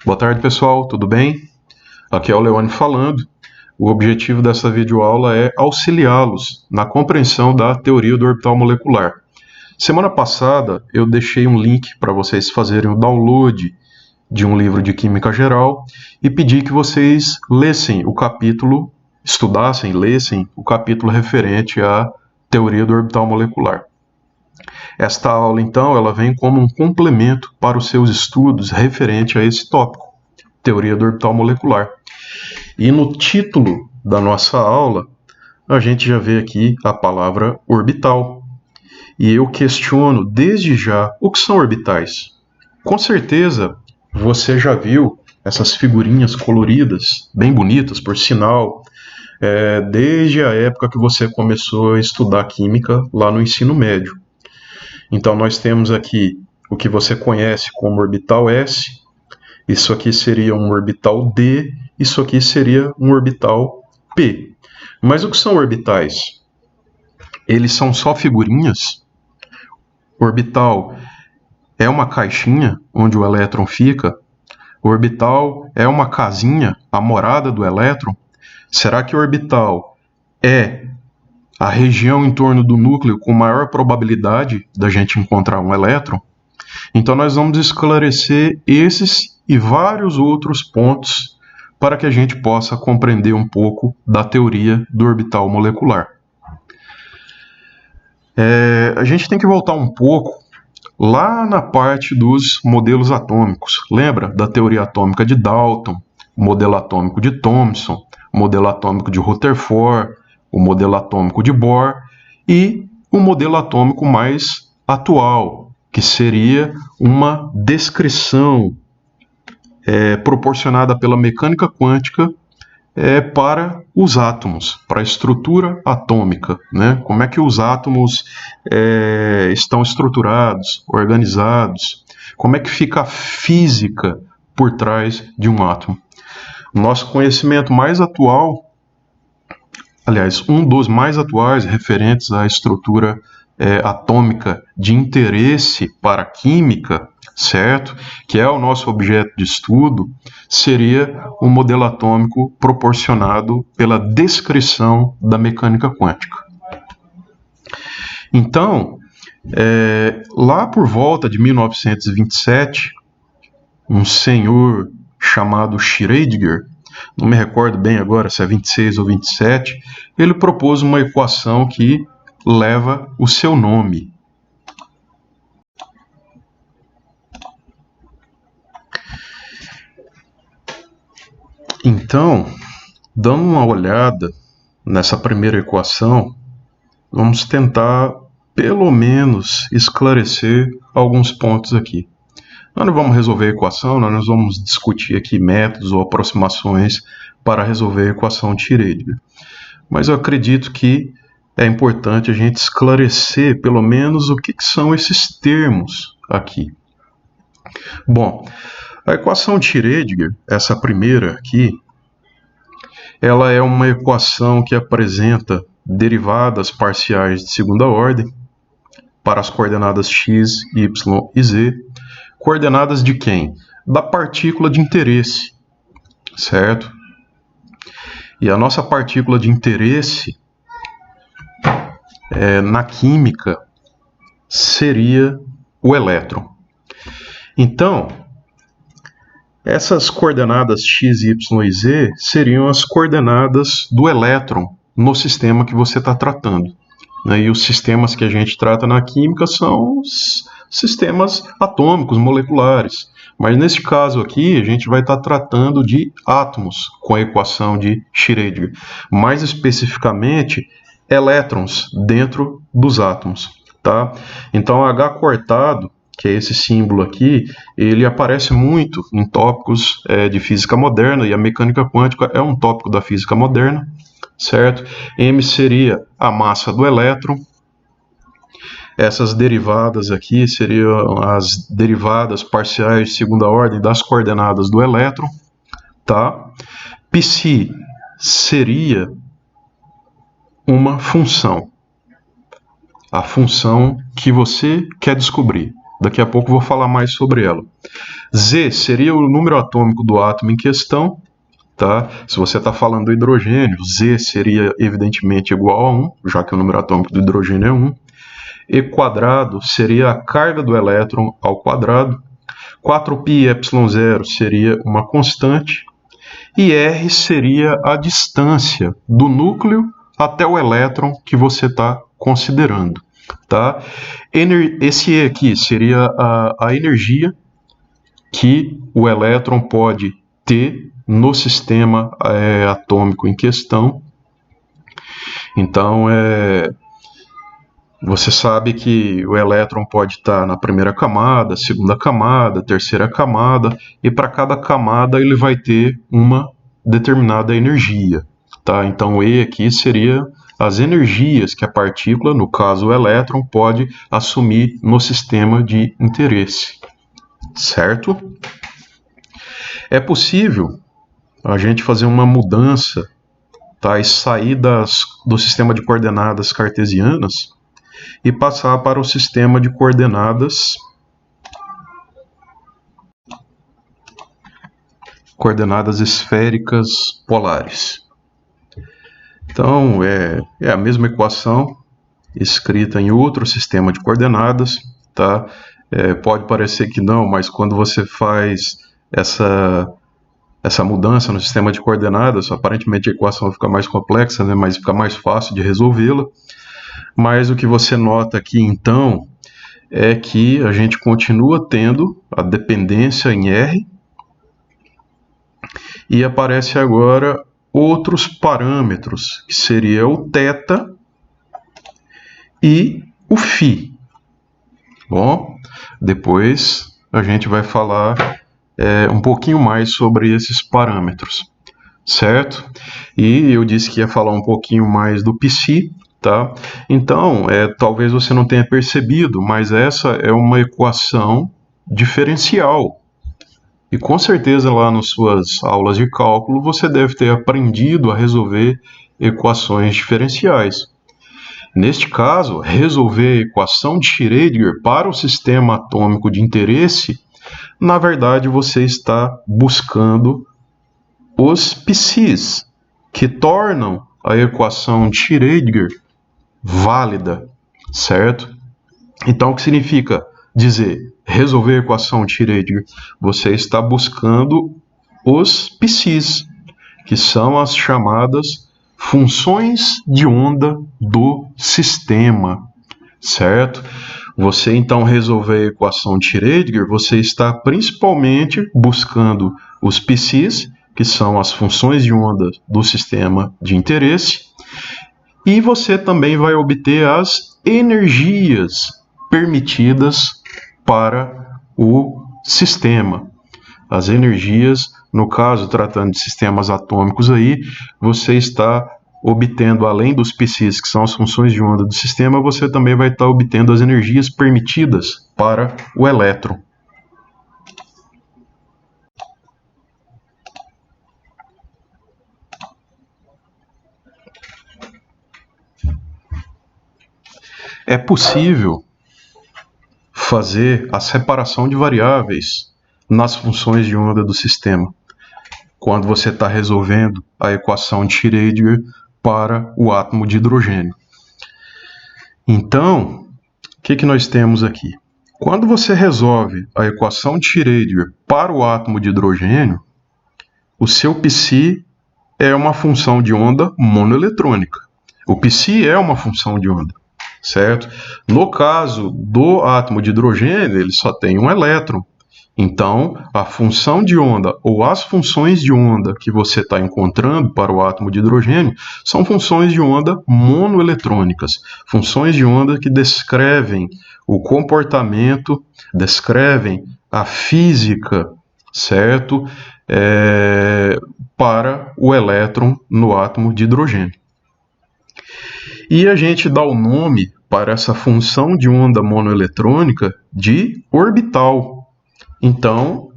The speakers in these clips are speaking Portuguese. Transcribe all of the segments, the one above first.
Boa tarde, pessoal, tudo bem? Aqui é o Leone falando. O objetivo dessa videoaula é auxiliá-los na compreensão da teoria do orbital molecular. Semana passada eu deixei um link para vocês fazerem o download de um livro de Química Geral e pedi que vocês lessem o capítulo, lessem o capítulo referente à teoria do orbital molecular. Esta aula, então, ela vem como um complemento para os seus estudos referente a esse tópico, teoria do orbital molecular. E no título da nossa aula, a gente já vê aqui a palavra orbital. E eu questiono desde já o que são orbitais. Com certeza você já viu essas figurinhas coloridas, bem bonitas, por sinal, desde a época que você começou a estudar química lá no ensino médio. Então nós temos aqui o que você conhece como orbital S, isso aqui seria um orbital D, isso aqui seria um orbital P. Mas o que são orbitais? Eles são só figurinhas? Orbital é uma caixinha onde o elétron fica? O orbital é uma casinha, a morada do elétron? Será que o orbital é a região em torno do núcleo com maior probabilidade da gente encontrar um elétron? Então nós vamos esclarecer esses e vários outros pontos para que a gente possa compreender um pouco da teoria do orbital molecular. A gente tem que voltar um pouco lá na parte dos modelos atômicos. Lembra da teoria atômica de Dalton, o modelo atômico de Thomson, o modelo atômico de Rutherford, o modelo atômico de Bohr e o modelo atômico mais atual, que seria uma descrição proporcionada pela mecânica quântica para os átomos, para a estrutura atômica, né? Como é que os átomos estão estruturados, organizados, como é que fica a física por trás de um átomo. Nosso conhecimento mais atual, aliás, um dos mais atuais referentes à estrutura atômica de interesse para a química, certo? Que é o nosso objeto de estudo, seria o modelo atômico proporcionado pela descrição da mecânica quântica. Então, lá por volta de 1927, um senhor chamado Schrödinger, não me recordo bem agora se é 26 ou 27, ele propôs uma equação que leva o seu nome. Então, dando uma olhada nessa primeira equação, vamos tentar pelo menos esclarecer alguns pontos aqui. Nós não vamos resolver a equação, nós vamos discutir aqui métodos ou aproximações para resolver a equação de Schrödinger. Mas eu acredito que é importante a gente esclarecer pelo menos o que são esses termos aqui. Bom, a equação de Schrödinger, essa primeira aqui, ela é uma equação que apresenta derivadas parciais de segunda ordem para as coordenadas x, y e z. Coordenadas de quem? Da partícula de interesse, certo? E a nossa partícula de interesse na química seria o elétron. Então, essas coordenadas x, y e z seriam as coordenadas do elétron no sistema que você está tratando. E os sistemas que a gente trata na química são os sistemas atômicos, moleculares. Mas nesse caso aqui, a gente vai estar tratando de átomos com a equação de Schrödinger. Mais especificamente, elétrons dentro dos átomos. Tá? Então, H cortado, que é esse símbolo aqui, ele aparece muito em tópicos de física moderna, e a mecânica quântica é um tópico da física moderna, certo? M seria a massa do elétron. Essas derivadas aqui seriam as derivadas parciais de segunda ordem das coordenadas do elétron, tá? Psi seria uma função, a função que você quer descobrir. Daqui a pouco eu vou falar mais sobre ela. Z seria o número atômico do átomo em questão. Tá? Se você está falando do hidrogênio, Z seria evidentemente igual a 1, já que o número atômico do hidrogênio é 1. E quadrado seria a carga do elétron ao quadrado. 4πε0 seria uma constante. E R seria a distância do núcleo até o elétron que você está considerando. Tá? Esse E aqui seria a energia que o elétron pode ter no sistema atômico em questão. Então, você sabe que o elétron pode estar na primeira camada, segunda camada, terceira camada, e para cada camada ele vai ter uma determinada energia. Tá? Então, o E aqui seria as energias que a partícula, no caso o elétron, pode assumir no sistema de interesse. Certo? É possível a gente fazer uma mudança, tá? E sair do sistema de coordenadas cartesianas e passar para o sistema de coordenadas esféricas polares. Então, é a mesma equação escrita em outro sistema de coordenadas, tá? Pode parecer que não, mas quando você faz essa mudança no sistema de coordenadas, aparentemente a equação fica mais complexa, né? Mas fica mais fácil de resolvê-la. Mas o que você nota aqui, então, é que a gente continua tendo a dependência em R, e aparece agora outros parâmetros, que seria o θ e o φ. Bom, depois a gente vai falar um pouquinho mais sobre esses parâmetros, certo? E eu disse que ia falar um pouquinho mais do psi, tá? Então, talvez você não tenha percebido, mas essa é uma equação diferencial. E com certeza lá nas suas aulas de cálculo você deve ter aprendido a resolver equações diferenciais. Neste caso, resolver a equação de Schrödinger para o sistema atômico de interesse, na verdade você está buscando os psis, que tornam a equação de Schrödinger válida, certo? Então, o que significa dizer resolver a equação de Schrödinger? Você está buscando os psis, que são as chamadas funções de onda do sistema, certo? Você então resolver a equação de Schrödinger, você está principalmente buscando os psis, que são as funções de onda do sistema de interesse, e você também vai obter as energias permitidas para o sistema. As energias, no caso, tratando de sistemas atômicos aí, você está obtendo, além dos psis, que são as funções de onda do sistema, você também vai estar obtendo as energias permitidas para o elétron. É possível fazer a separação de variáveis nas funções de onda do sistema, quando você está resolvendo a equação de Schrödinger para o átomo de hidrogênio. Então, o que nós temos aqui? Quando você resolve a equação de Schrödinger para o átomo de hidrogênio, o seu psi é uma função de onda monoeletrônica. O psi é uma função de onda, certo? No caso do átomo de hidrogênio, ele só tem um elétron. Então, a função de onda ou as funções de onda que você está encontrando para o átomo de hidrogênio são funções de onda monoeletrônicas. Funções de onda que descrevem o comportamento, descrevem a física, certo? Para o elétron no átomo de hidrogênio. E a gente dá o nome para essa função de onda monoeletrônica de orbital. Então,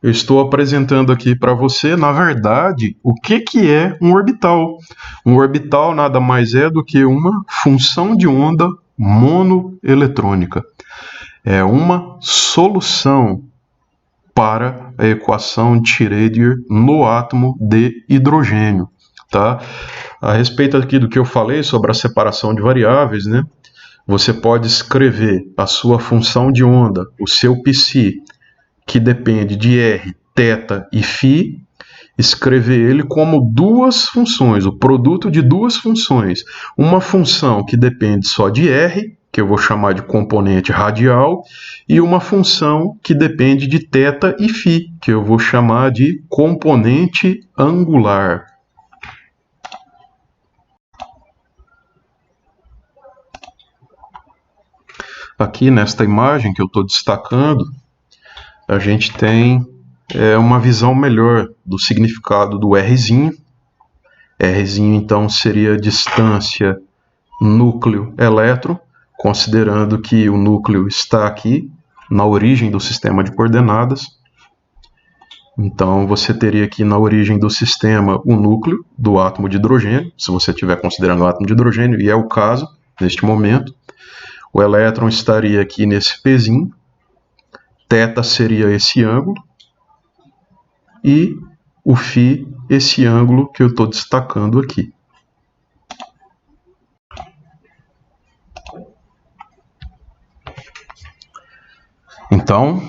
eu estou apresentando aqui para você, na verdade, o que é um orbital. Um orbital nada mais é do que uma função de onda monoeletrônica. é uma solução para a equação de Schrödinger no átomo de hidrogênio, tá? A respeito aqui do que eu falei sobre a separação de variáveis, né? Você pode escrever a sua função de onda, o seu psi, que depende de r, θ e φ, escrever ele como duas funções, o produto de duas funções. Uma função que depende só de r, que eu vou chamar de componente radial, e uma função que depende de θ e φ, que eu vou chamar de componente angular. Aqui nesta imagem que eu estou destacando, a gente tem uma visão melhor do significado do Rzinho. Rzinho, então, seria a distância núcleo-elétron, considerando que o núcleo está aqui, na origem do sistema de coordenadas. Então, você teria aqui na origem do sistema o núcleo do átomo de hidrogênio, se você estiver considerando o átomo de hidrogênio, e é o caso, neste momento. O elétron estaria aqui nesse Pzinho, θ seria esse ângulo, e o φ, esse ângulo que eu estou destacando aqui. Então,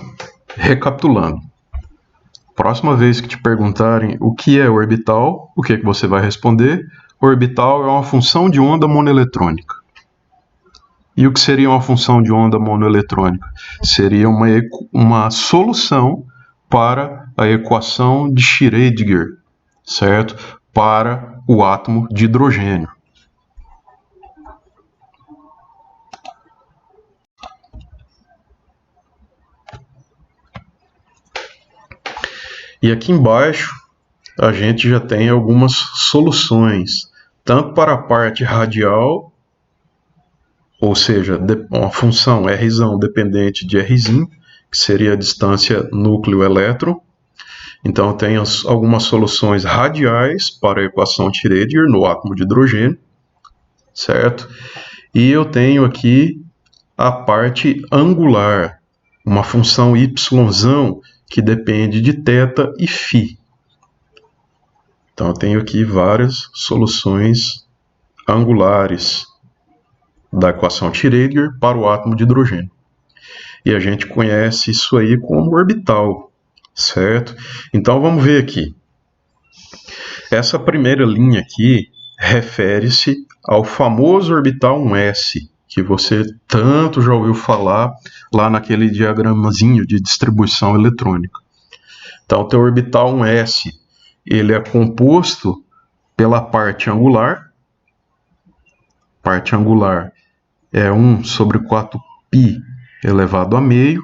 recapitulando. Próxima vez que te perguntarem o que é orbital, o que você vai responder? Orbital é uma função de onda monoeletrônica. E o que seria uma função de onda monoeletrônica? Seria uma solução para a equação de Schrödinger, certo? Para o átomo de hidrogênio. E aqui embaixo a gente já tem algumas soluções, tanto para a parte radial, ou seja, uma função R dependente de Rzinho, que seria a distância núcleo-elétron. Então, eu tenho algumas soluções radiais para a equação de Schrödinger no átomo de hidrogênio, certo? E eu tenho aqui a parte angular, uma função y que depende de θ e φ. Então, eu tenho aqui várias soluções angulares da equação de Schrödinger para o átomo de hidrogênio. E a gente conhece isso aí como orbital, certo? Então vamos ver aqui. Essa primeira linha aqui refere-se ao famoso orbital 1s, que você tanto já ouviu falar lá naquele diagramazinho de distribuição eletrônica. Então, o teu orbital 1s, ele é composto pela parte angular. Parte angular é 1 sobre 4π elevado a meio.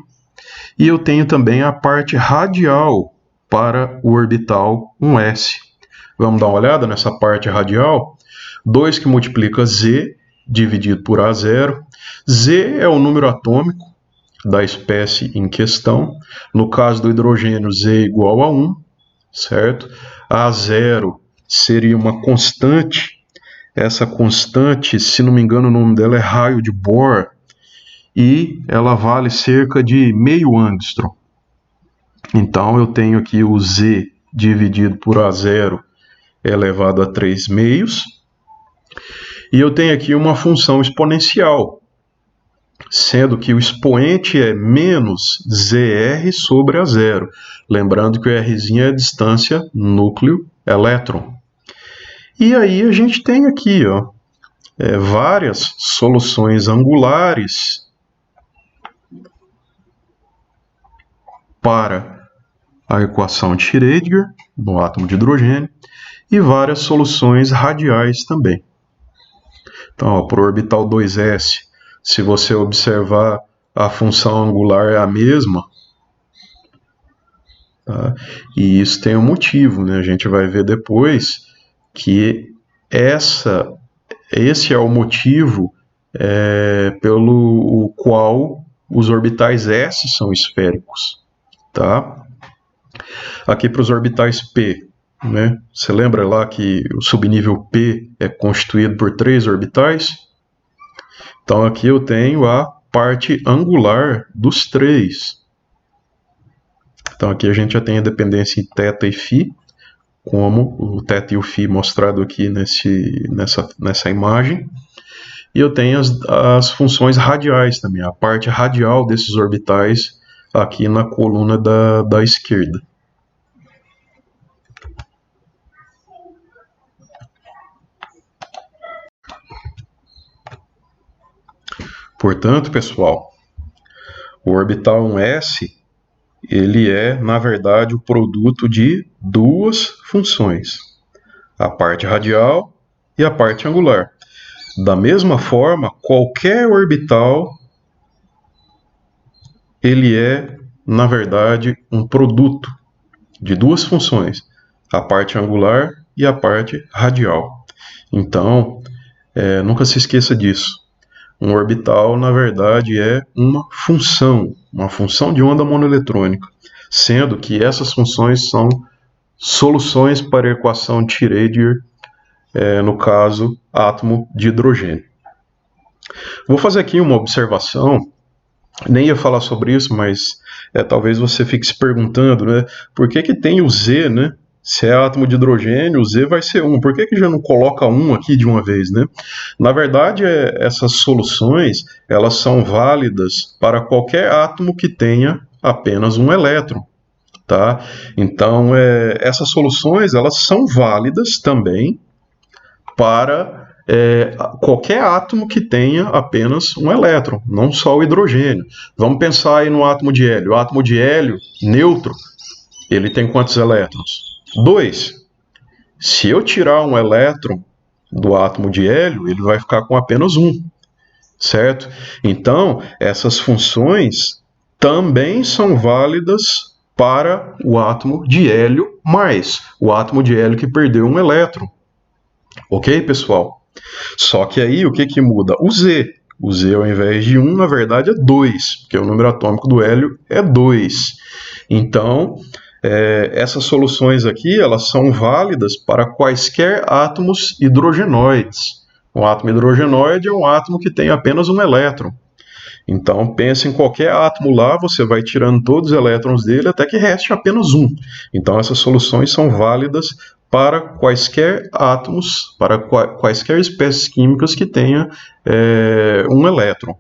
E eu tenho também a parte radial para o orbital 1s. Vamos dar uma olhada nessa parte radial? 2 que multiplica z dividido por A0. Z é o número atômico da espécie em questão. No caso do hidrogênio, z é igual a 1, certo? A0 seria uma constante. Essa constante, se não me engano, o nome dela é raio de Bohr, e ela vale cerca de meio angstrom. Então, eu tenho aqui o Z dividido por A0 elevado a 3 meios, e eu tenho aqui uma função exponencial, sendo que o expoente é menos ZR sobre A0. Lembrando que o Rzinho é a distância núcleo-elétron. E aí a gente tem aqui várias soluções angulares para a equação de Schrödinger no átomo de hidrogênio e várias soluções radiais também. Então, para o orbital 2s, se você observar, a função angular é a mesma. Tá? E isso tem um motivo, né? A gente vai ver depois que esse é o motivo pelo qual os orbitais S são esféricos. Tá? Aqui para os orbitais P, né? Você lembra lá que o subnível P é constituído por 3 orbitais? Então aqui eu tenho a parte angular dos três. Então aqui a gente já tem a dependência em θ e φ, como o θ e o φ mostrado aqui nessa imagem. E eu tenho as funções radiais também, a parte radial desses orbitais aqui na coluna da esquerda. Portanto, pessoal, o orbital 1s, ele é, na verdade, o produto de duas funções, a parte radial e a parte angular. Da mesma forma, qualquer orbital, ele é, na verdade, um produto de duas funções, a parte angular e a parte radial. Então, nunca se esqueça disso. Um orbital, na verdade, é uma função de onda monoeletrônica, sendo que essas funções são soluções para a equação de Schrödinger, no caso, átomo de hidrogênio. Vou fazer aqui uma observação, nem ia falar sobre isso, mas talvez você fique se perguntando, né, por que tem o Z, né? Se é átomo de hidrogênio, o Z vai ser 1. Por que já não coloca 1 aqui de uma vez, né? Na verdade, essas soluções, elas são válidas para qualquer átomo que tenha apenas um elétron, tá? Então, essas soluções, elas são válidas também para qualquer átomo que tenha apenas um elétron, não só o hidrogênio. Vamos pensar aí no átomo de hélio. O átomo de hélio, neutro, ele tem quantos elétrons? 2. Se eu tirar um elétron do átomo de hélio, ele vai ficar com apenas 1, certo? Então, essas funções também são válidas para o átomo de hélio mais o átomo de hélio que perdeu um elétron. Ok, pessoal? Só que aí, o que muda? O Z. O Z, ao invés de 1, na verdade, é 2, porque o número atômico do hélio é 2. Então, essas soluções aqui, elas são válidas para quaisquer átomos hidrogenoides. Um átomo hidrogenoide é um átomo que tem apenas um elétron. Então, pense em qualquer átomo lá, você vai tirando todos os elétrons dele até que reste apenas um. Então, essas soluções são válidas para quaisquer átomos, para quaisquer espécies químicas que tenha um elétron.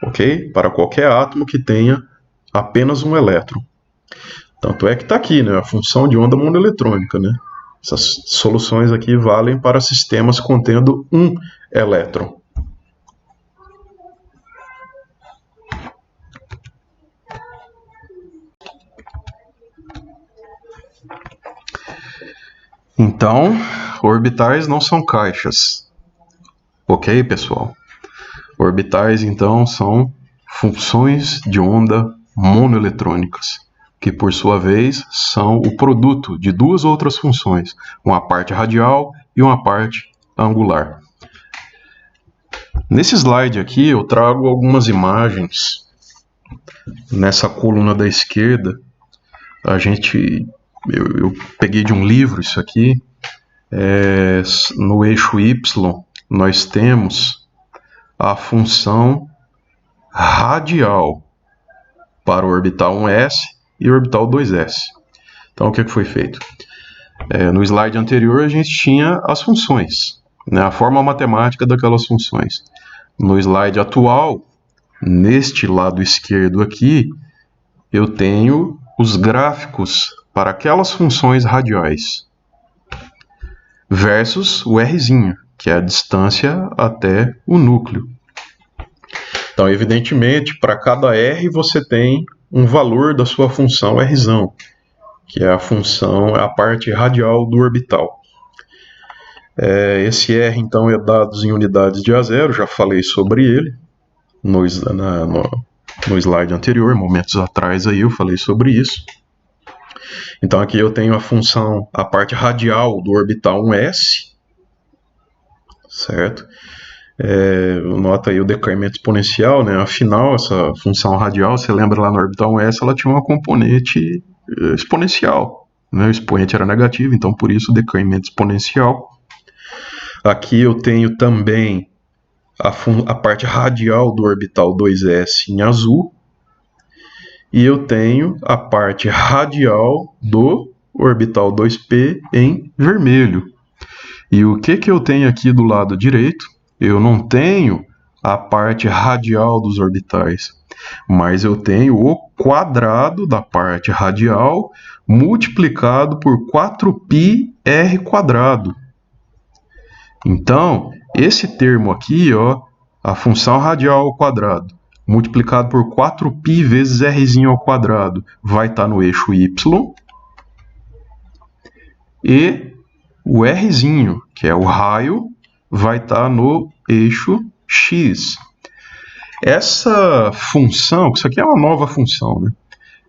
Ok? Para qualquer átomo que tenha apenas um elétron. Tanto é que está aqui, né, a função de onda monoeletrônica, né? Essas soluções aqui valem para sistemas contendo um elétron. Então, orbitais não são caixas. Ok, pessoal? Orbitais, então, são funções de onda monoeletrônicas, que por sua vez são o produto de duas outras funções, uma parte radial e uma parte angular. Nesse slide aqui eu trago algumas imagens. Nessa coluna da esquerda, eu peguei de um livro isso aqui. No eixo Y nós temos a função radial para o orbital 1s e o orbital 2s. Então, o que foi feito? No slide anterior, a gente tinha as funções, né, a forma matemática daquelas funções. No slide atual, neste lado esquerdo aqui, eu tenho os gráficos para aquelas funções radiais versus o rzinho, que é a distância até o núcleo. Então, evidentemente, para cada r você tem um valor da sua função rzão, que é a parte radial do orbital. Esse r, então, é dado em unidades de A0, já falei sobre ele no slide anterior, momentos atrás aí eu falei sobre isso. Então, aqui eu tenho a parte radial do orbital 1s, certo? Nota aí o decaimento exponencial, né? Afinal, essa função radial, você lembra lá no orbital 1s, ela tinha uma componente exponencial, né? O expoente era negativo, então por isso o decaimento exponencial. Aqui eu tenho também a parte radial do orbital 2s em azul, e eu tenho a parte radial do orbital 2p em vermelho. E o que eu tenho aqui do lado direito? Eu não tenho a parte radial dos orbitais, mas eu tenho o quadrado da parte radial multiplicado por 4πr². Então, esse termo aqui, ó, a função radial ao quadrado, multiplicado por 4π vezes r², vai estar no eixo y, e o r, que é o raio, vai estar no eixo x. Essa função, isso aqui é uma nova função, né?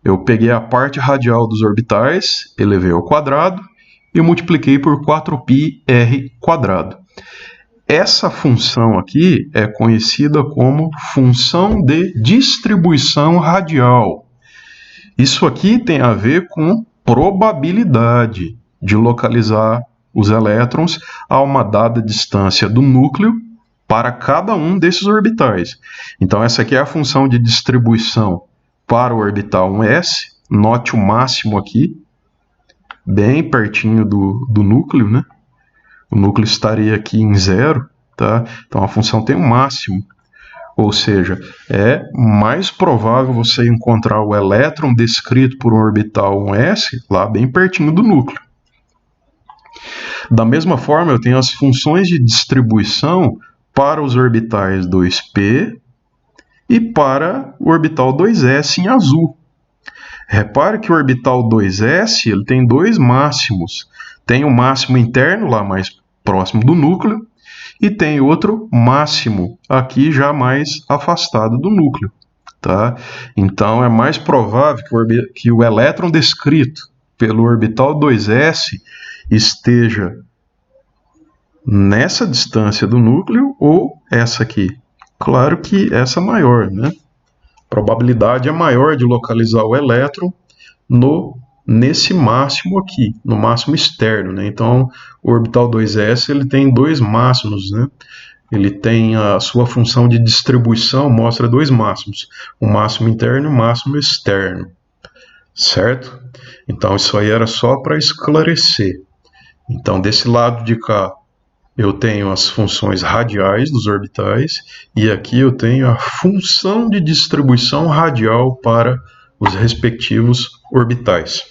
Eu peguei a parte radial dos orbitais, elevei ao quadrado e multipliquei por 4πr². Essa função aqui é conhecida como função de distribuição radial. Isso aqui tem a ver com probabilidade de localizar os elétrons a uma dada distância do núcleo para cada um desses orbitais. Então essa aqui é a função de distribuição para o orbital 1s. Note o máximo aqui, bem pertinho do núcleo, né? O núcleo estaria aqui em 0, tá? Então a função tem um máximo. Ou seja, é mais provável você encontrar o elétron descrito por um orbital 1s lá bem pertinho do núcleo. Da mesma forma, eu tenho as funções de distribuição para os orbitais 2p e para o orbital 2s em azul. Repare que o orbital 2s ele tem dois máximos. Tem o máximo interno, lá mais próximo do núcleo, e tem outro máximo aqui já mais afastado do núcleo. Tá? Então é mais provável que o elétron descrito pelo orbital 2s esteja nessa distância do núcleo ou essa aqui. Claro que essa é maior, né? A probabilidade é maior de localizar o elétron nesse máximo aqui, no máximo externo, né? Então, o orbital 2s ele tem dois máximos, né? Ele tem a sua função de distribuição, mostra dois máximos, o máximo interno e o máximo externo, certo? Então, isso aí era só para esclarecer. Então, desse lado de cá, eu tenho as funções radiais dos orbitais, e aqui eu tenho a função de distribuição radial para os respectivos orbitais.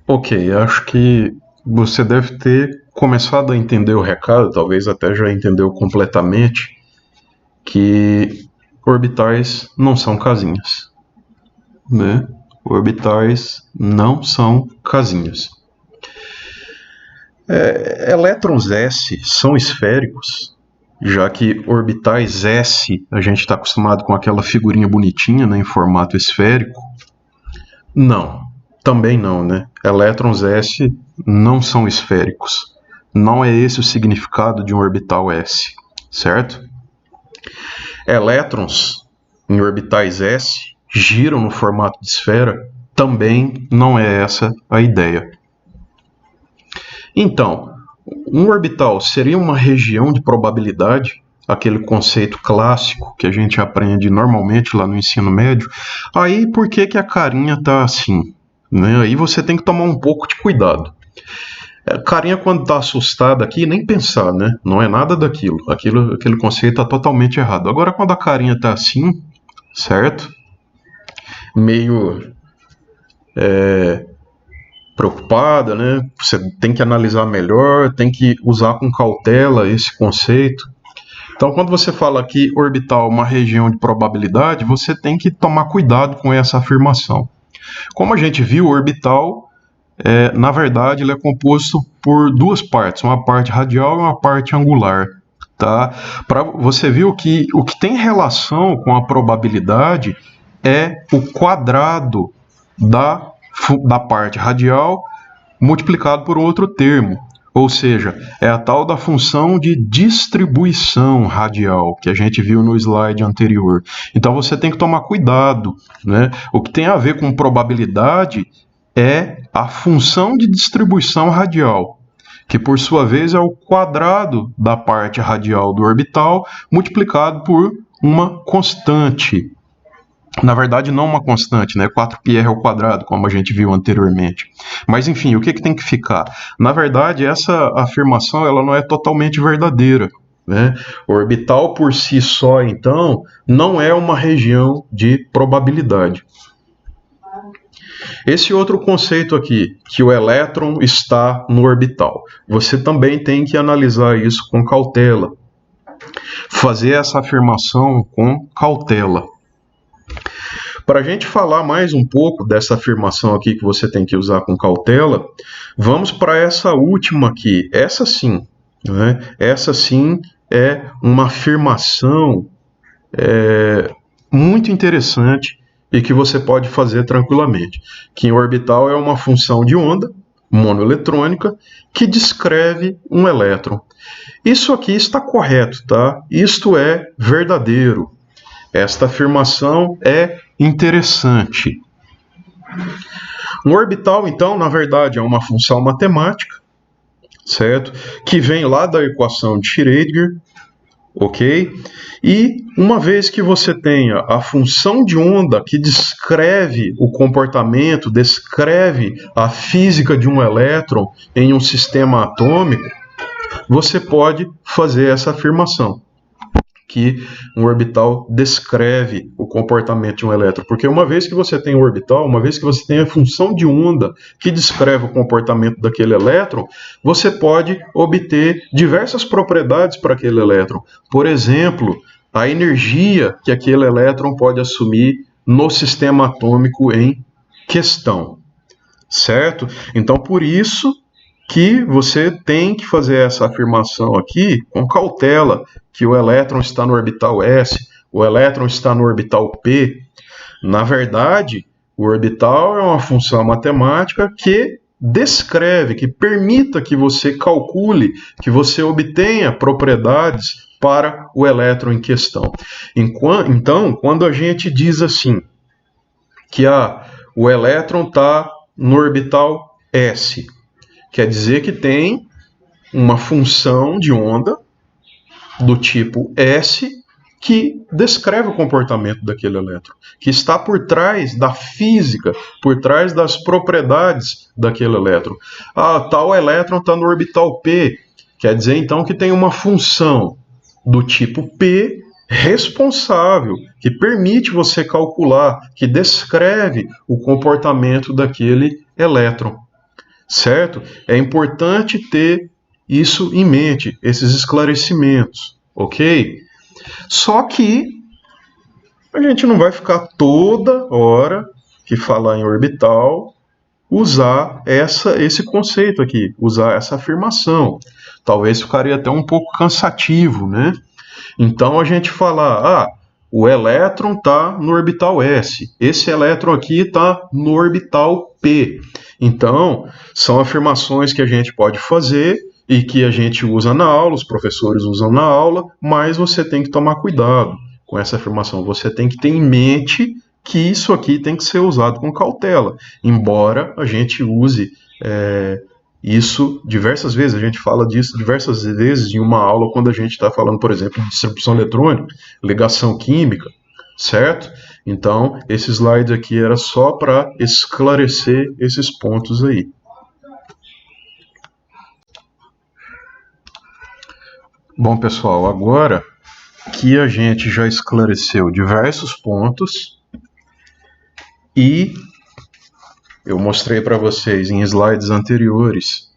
Ok, acho que você deve ter começado a entender o recado, talvez até já entendeu completamente, que orbitais não são casinhas, né? Orbitais não são casinhas. Elétrons S são esféricos, já que orbitais S, a gente está acostumado com aquela figurinha bonitinha, né, em formato esférico. Não, também não, né? Elétrons S não são esféricos. Não é esse o significado de um orbital S, certo? Elétrons em orbitais S giram no formato de esfera, também não é essa a ideia. Então, um orbital seria uma região de probabilidade, aquele conceito clássico que a gente aprende normalmente lá no ensino médio. Aí por que a carinha está assim? Né? Aí você tem que tomar um pouco de cuidado. A carinha, quando está assustada aqui, nem pensar, né? Não é nada daquilo. Aquele conceito está totalmente errado. Agora, quando a carinha está assim, certo? Meio preocupada, né? Você tem que analisar melhor, tem que usar com cautela esse conceito. Então, quando você fala que orbital é uma região de probabilidade, você tem que tomar cuidado com essa afirmação. Como a gente viu, o orbital, na verdade, ele é composto por duas partes, uma parte radial e uma parte angular. Tá? Você viu que o que tem relação com a probabilidade é o quadrado da parte radial multiplicado por outro termo. Ou seja, é a tal da função de distribuição radial, que a gente viu no slide anterior. Então você tem que tomar cuidado, né? O que tem a ver com probabilidade é a função de distribuição radial, que por sua vez é o quadrado da parte radial do orbital multiplicado por uma constante. Na verdade, não uma constante, né? 4πr ao quadrado, como a gente viu anteriormente. Mas, enfim, o que tem que ficar? Na verdade, essa afirmação ela não é totalmente verdadeira, né? O orbital por si só, então, não é uma região de probabilidade. Esse outro conceito aqui, que o elétron está no orbital, você também tem que analisar isso com cautela. Fazer essa afirmação com cautela. Para a gente falar mais um pouco dessa afirmação aqui que você tem que usar com cautela, vamos para essa última aqui. Essa sim, né? Essa sim é uma afirmação muito interessante e que você pode fazer tranquilamente. Que em orbital é uma função de onda monoeletrônica que descreve um elétron. Isso aqui está correto, tá? Isto é verdadeiro. Esta afirmação é interessante. Um orbital, então, na verdade, é uma função matemática, certo? Que vem lá da equação de Schrödinger, ok? E uma vez que você tenha a função de onda que descreve o comportamento, descreve a física de um elétron em um sistema atômico, você pode fazer essa afirmação, que um orbital descreve o comportamento de um elétron. Porque uma vez que você tem um orbital, uma vez que você tem a função de onda que descreve o comportamento daquele elétron, você pode obter diversas propriedades para aquele elétron. Por exemplo, a energia que aquele elétron pode assumir no sistema atômico em questão. Certo? Então, por isso que você tem que fazer essa afirmação aqui com cautela, que o elétron está no orbital S, o elétron está no orbital P. Na verdade, o orbital é uma função matemática que descreve, que permita que você calcule, que você obtenha propriedades para o elétron em questão. Então, quando a gente diz assim, que o elétron está no orbital S, quer dizer que tem uma função de onda do tipo S que descreve o comportamento daquele elétron, que está por trás da física, por trás das propriedades daquele elétron. Tal elétron está no orbital P, quer dizer então que tem uma função do tipo P responsável, que permite você calcular, que descreve o comportamento daquele elétron. Certo? É importante ter isso em mente, esses esclarecimentos, ok? Só que a gente não vai ficar toda hora que falar em orbital usar esse conceito aqui, usar essa afirmação. Talvez ficaria até um pouco cansativo, né? Então a gente falar, o elétron está no orbital S, esse elétron aqui está no orbital P. Então, são afirmações que a gente pode fazer e que a gente usa na aula, os professores usam na aula, mas você tem que tomar cuidado com essa afirmação. Você tem que ter em mente que isso aqui tem que ser usado com cautela, embora a gente use isso diversas vezes, a gente fala disso diversas vezes em uma aula quando a gente está falando, por exemplo, de distribuição eletrônica, ligação química, certo? Então, esse slide aqui era só para esclarecer esses pontos aí. Bom, pessoal, agora que a gente já esclareceu diversos pontos e eu mostrei para vocês em slides anteriores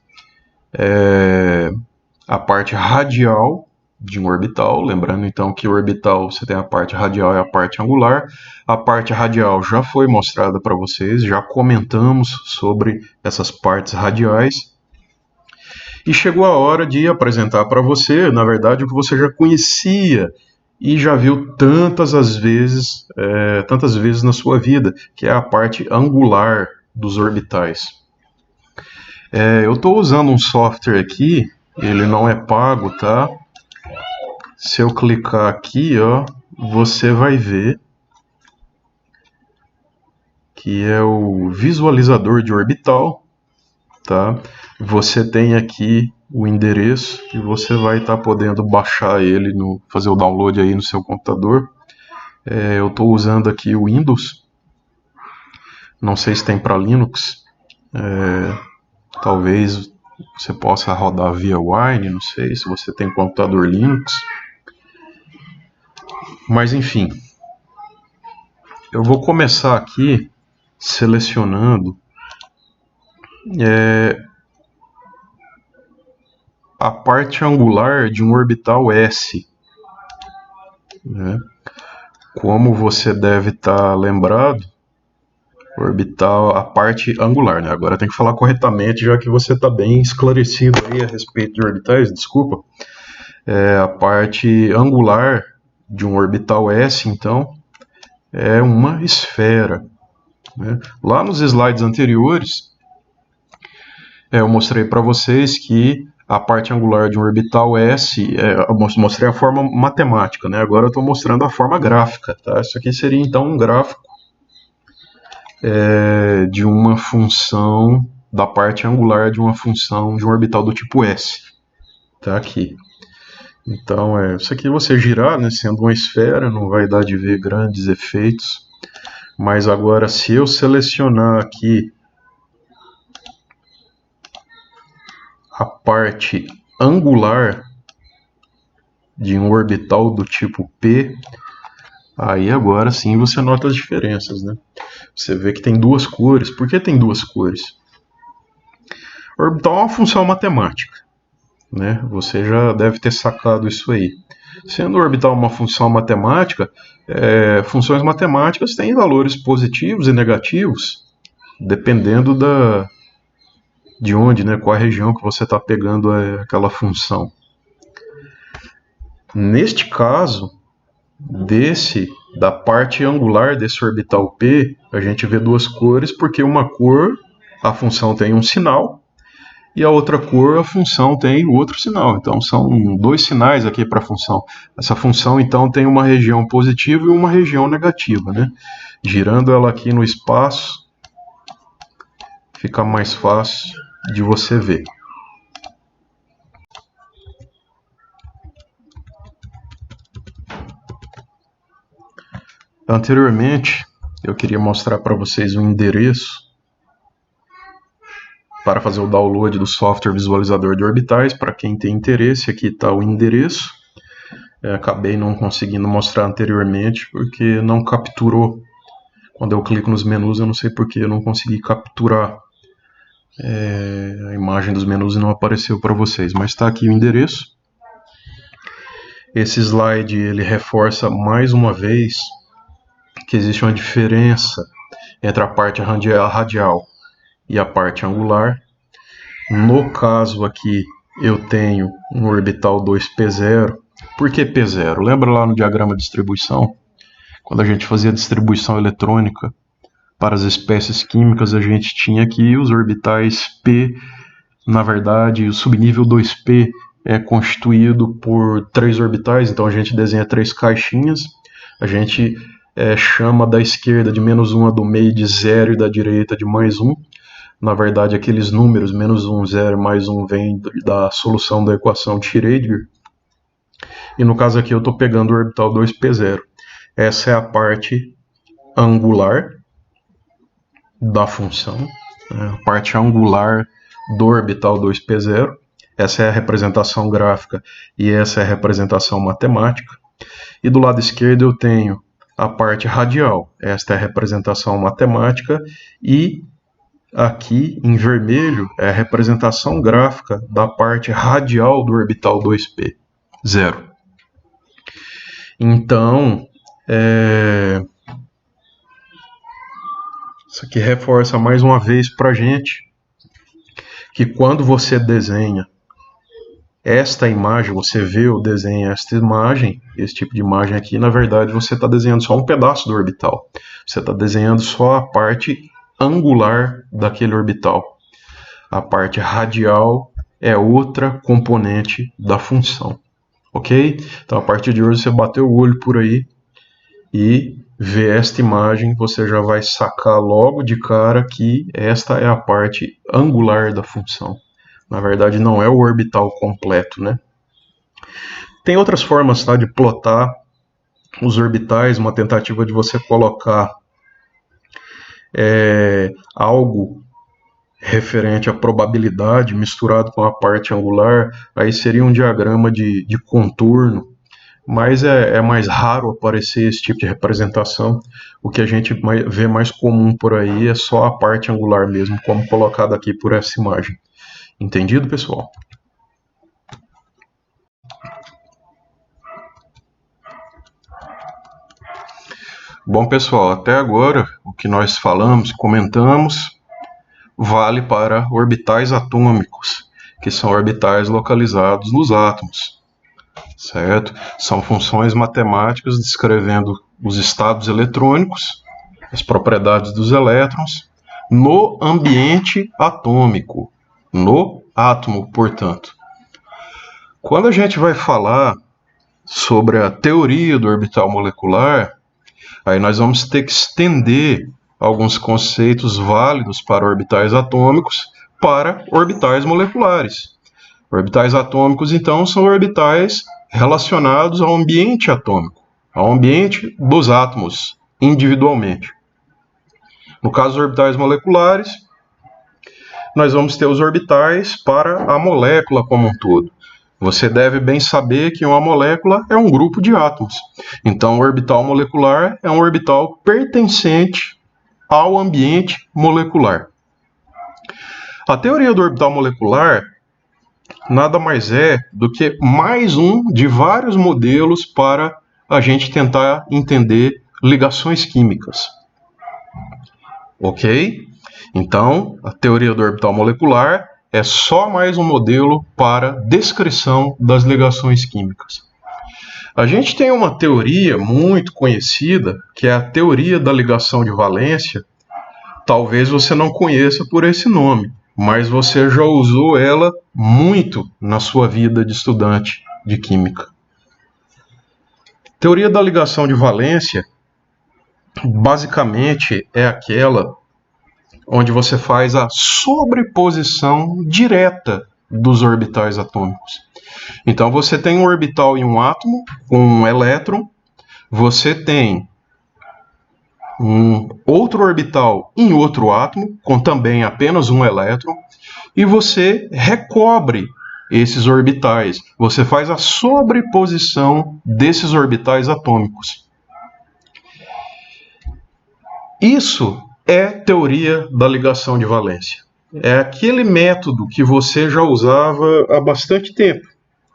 a parte radial de um orbital, lembrando então que o orbital você tem a parte radial e a parte angular. A parte radial já foi mostrada para vocês, já comentamos sobre essas partes radiais. E chegou a hora de apresentar para você, na verdade, o que você já conhecia e já viu tantas vezes na sua vida, que é a parte angular dos orbitais. Eu estou usando um software aqui, ele não é pago, tá? Se eu clicar aqui, ó, você vai ver que é o visualizador de orbital, tá? Você tem aqui o endereço e você vai estar podendo baixar ele, fazer o download aí no seu computador. Eu estou usando aqui o Windows, não sei se tem para Linux, talvez você possa rodar via Wine, não sei se você tem computador Linux, mas enfim, eu vou começar aqui selecionando a parte angular de um orbital S, né? Como você deve estar lembrado, orbital, a parte angular, né? Agora tem que falar corretamente, já que você está bem esclarecido aí a respeito de orbitais, desculpa. A parte angular de um orbital S, então, é uma esfera, né? Lá nos slides anteriores, eu mostrei para vocês que a parte angular de um orbital S, eu mostrei a forma matemática, né? Agora eu estou mostrando a forma gráfica, tá? Isso aqui seria então um gráfico de uma função, da parte angular de uma função de um orbital do tipo S, tá aqui. Então, isso aqui você girar, né, sendo uma esfera, não vai dar de ver grandes efeitos, mas agora se eu selecionar aqui a parte angular de um orbital do tipo P, aí agora sim você nota as diferenças, né? Você vê que tem duas cores. Por que tem duas cores? O orbital é uma função matemática, né? Você já deve ter sacado isso aí. Sendo o orbital uma função matemática, funções matemáticas têm valores positivos e negativos, dependendo de onde, né? Qual a região que você está pegando aquela função. Neste caso, da parte angular desse orbital P, a gente vê duas cores, porque uma cor, a função tem um sinal, e a outra cor, a função tem outro sinal. Então, são dois sinais aqui para a função. Essa função, então, tem uma região positiva e uma região negativa, né? Girando ela aqui no espaço, fica mais fácil de você ver. Anteriormente, eu queria mostrar para vocês o endereço para fazer o download do software visualizador de orbitais. Para quem tem interesse, aqui está o endereço. Acabei não conseguindo mostrar anteriormente porque não capturou. Quando eu clico nos menus, eu não sei porque eu não consegui capturar a imagem dos menus e não apareceu para vocês. Mas está aqui o endereço. Esse slide ele reforça mais uma vez que existe uma diferença entre a parte radial e a parte angular. No caso aqui, eu tenho um orbital 2p0. Por que p0? Lembra lá no diagrama de distribuição? Quando a gente fazia distribuição eletrônica para as espécies químicas, a gente tinha aqui os orbitais p. Na verdade, o subnível 2p é constituído por 3 orbitais, então a gente desenha 3 caixinhas. A gente chama da esquerda de -1, a do meio de 0 e da direita de +1. Na verdade, aqueles números, -1, 0 e +1, vem da solução da equação de Schrödinger. E no caso aqui eu estou pegando o orbital 2p0. Essa é a parte angular da função, a parte angular do orbital 2p0. Essa é a representação gráfica e essa é a representação matemática. E do lado esquerdo eu tenho a parte radial. Esta é a representação matemática e aqui em vermelho é a representação gráfica da parte radial do orbital 2p0. Então, isso aqui reforça mais uma vez para a gente que quando você desenha esta imagem, você vê ou desenha esta imagem, esse tipo de imagem aqui, na verdade você está desenhando só um pedaço do orbital. Você está desenhando só a parte angular daquele orbital. A parte radial é outra componente da função. Ok? Então a partir de hoje você bateu o olho por aí e ver esta imagem, você já vai sacar logo de cara que esta é a parte angular da função. Na verdade, não é o orbital completo, né? Tem outras formas, tá, de plotar os orbitais, uma tentativa de você colocar algo referente à probabilidade misturado com a parte angular, aí seria um diagrama de contorno, mas é mais raro aparecer esse tipo de representação. O que a gente vê mais comum por aí é só a parte angular mesmo, como colocado aqui por essa imagem. Entendido, pessoal? Bom, pessoal, até agora o que nós falamos, comentamos, vale para orbitais atômicos, que são orbitais localizados nos átomos, certo? São funções matemáticas descrevendo os estados eletrônicos, as propriedades dos elétrons, no ambiente atômico, no átomo, portanto. Quando a gente vai falar sobre a teoria do orbital molecular, aí nós vamos ter que estender alguns conceitos válidos para orbitais atômicos para orbitais moleculares. Orbitais atômicos, então, são orbitais relacionados ao ambiente atômico, ao ambiente dos átomos, individualmente. No caso dos orbitais moleculares, nós vamos ter os orbitais para a molécula como um todo. Você deve bem saber que uma molécula é um grupo de átomos. Então, o orbital molecular é um orbital pertencente ao ambiente molecular. A teoria do orbital molecular nada mais é do que mais um de vários modelos para a gente tentar entender ligações químicas. Ok? Então, a teoria do orbital molecular é só mais um modelo para descrição das ligações químicas. A gente tem uma teoria muito conhecida, que é a teoria da ligação de valência. Talvez você não conheça por esse nome, mas você já usou ela muito na sua vida de estudante de química. Teoria da ligação de valência, basicamente, é aquela onde você faz a sobreposição direta dos orbitais atômicos. Então, você tem um orbital em um átomo com um elétron, você tem um outro orbital em outro átomo com também apenas um elétron, e você recobre esses orbitais. Você faz a sobreposição desses orbitais atômicos. Isso é teoria da ligação de valência. É aquele método que você já usava há bastante tempo.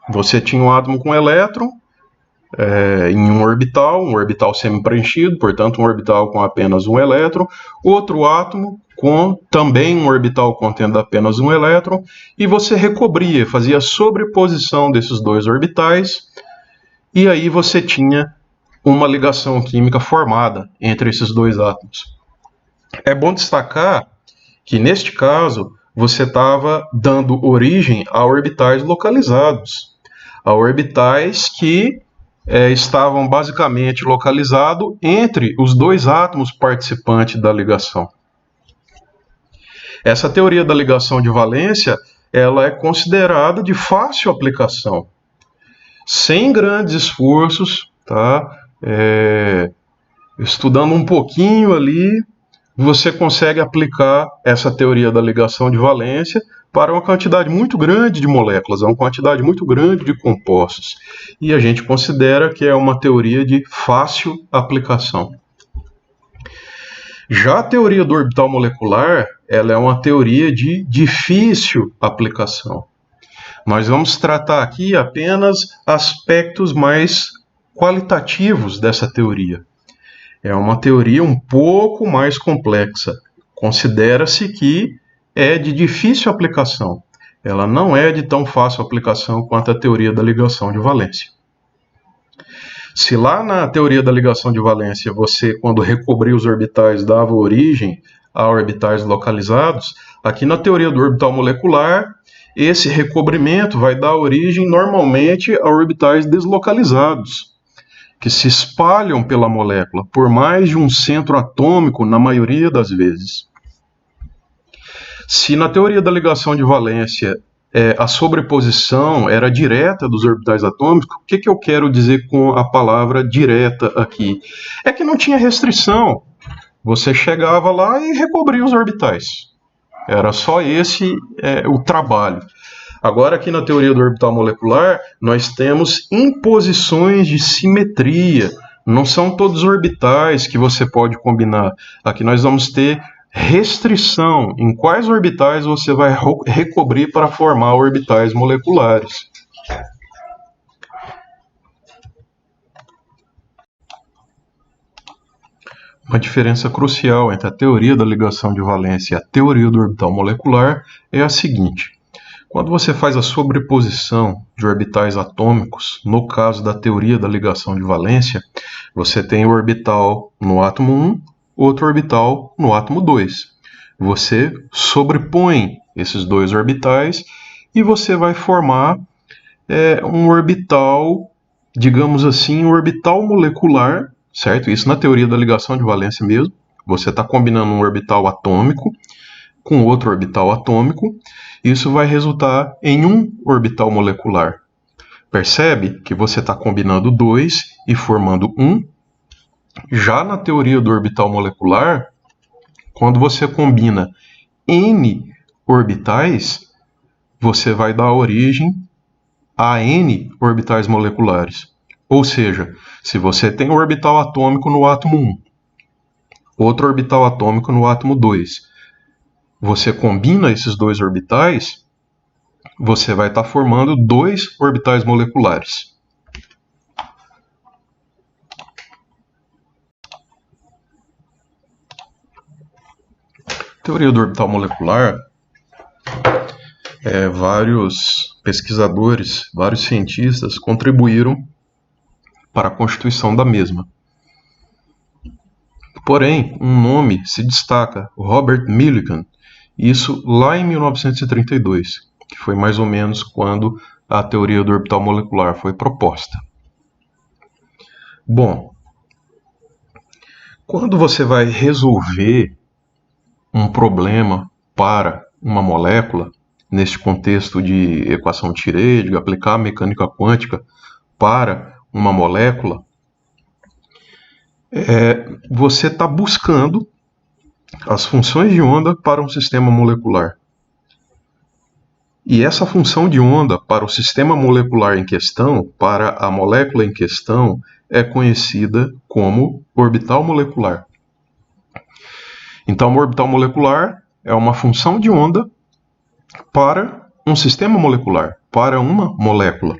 Você tinha um átomo com elétron em um orbital semi-preenchido, portanto um orbital com apenas um elétron, outro átomo com também um orbital contendo apenas um elétron, e você recobria, fazia a sobreposição desses dois orbitais, e aí você tinha uma ligação química formada entre esses dois átomos. É bom destacar que, neste caso, você estava dando origem a orbitais localizados, a orbitais que estavam basicamente localizados entre os dois átomos participantes da ligação. Essa teoria da ligação de valência, ela é considerada de fácil aplicação, sem grandes esforços, tá? Estudando um pouquinho ali, você consegue aplicar essa teoria da ligação de valência para uma quantidade muito grande de moléculas, uma quantidade muito grande de compostos. E a gente considera que é uma teoria de fácil aplicação. Já a teoria do orbital molecular, ela é uma teoria de difícil aplicação. Nós vamos tratar aqui apenas aspectos mais qualitativos dessa teoria. É uma teoria um pouco mais complexa. Considera-se que é de difícil aplicação. Ela não é de tão fácil aplicação quanto a teoria da ligação de valência. Se lá na teoria da ligação de valência você, quando recobria os orbitais, dava origem a orbitais localizados, aqui na teoria do orbital molecular, esse recobrimento vai dar origem normalmente a orbitais deslocalizados. que se espalham pela molécula por mais de um centro atômico na maioria das vezes. Se na teoria da ligação de valência a sobreposição era direta dos orbitais atômicos, o que eu quero dizer com a palavra direta aqui? É que não tinha restrição. Você chegava lá e recobria os orbitais. Era só esse o trabalho. Agora, aqui na teoria do orbital molecular, nós temos imposições de simetria. Não são todos os orbitais que você pode combinar. Aqui nós vamos ter restrição em quais orbitais você vai recobrir para formar orbitais moleculares. Uma diferença crucial entre a teoria da ligação de valência e a teoria do orbital molecular é a seguinte. Quando você faz a sobreposição de orbitais atômicos, no caso da teoria da ligação de valência, você tem o orbital no átomo 1, outro orbital no átomo 2. Você sobrepõe esses dois orbitais e você vai formar um orbital, digamos assim, um orbital molecular, certo? Isso na teoria da ligação de valência mesmo. Você está combinando um orbital atômico com outro orbital atômico. Isso vai resultar em um orbital molecular. Percebe que você está combinando dois e formando um? Já na teoria do orbital molecular, quando você combina N orbitais, você vai dar origem a N orbitais moleculares. Ou seja, se você tem um orbital atômico no átomo 1, outro orbital atômico no átomo 2, você combina esses dois orbitais, você vai estar formando dois orbitais moleculares. Teoria do orbital molecular, vários pesquisadores, vários cientistas contribuíram para a constituição da mesma. Porém, um nome se destaca, Robert Millikan, isso lá em 1932, que foi mais ou menos quando a teoria do orbital molecular foi proposta. Bom, quando você vai resolver um problema para uma molécula, neste contexto de equação de Schrödinger, aplicar a mecânica quântica para uma molécula, você está buscando as funções de onda para um sistema molecular. E essa função de onda para o sistema molecular em questão, para a molécula em questão, é conhecida como orbital molecular. Então, o orbital molecular é uma função de onda para um sistema molecular, para uma molécula.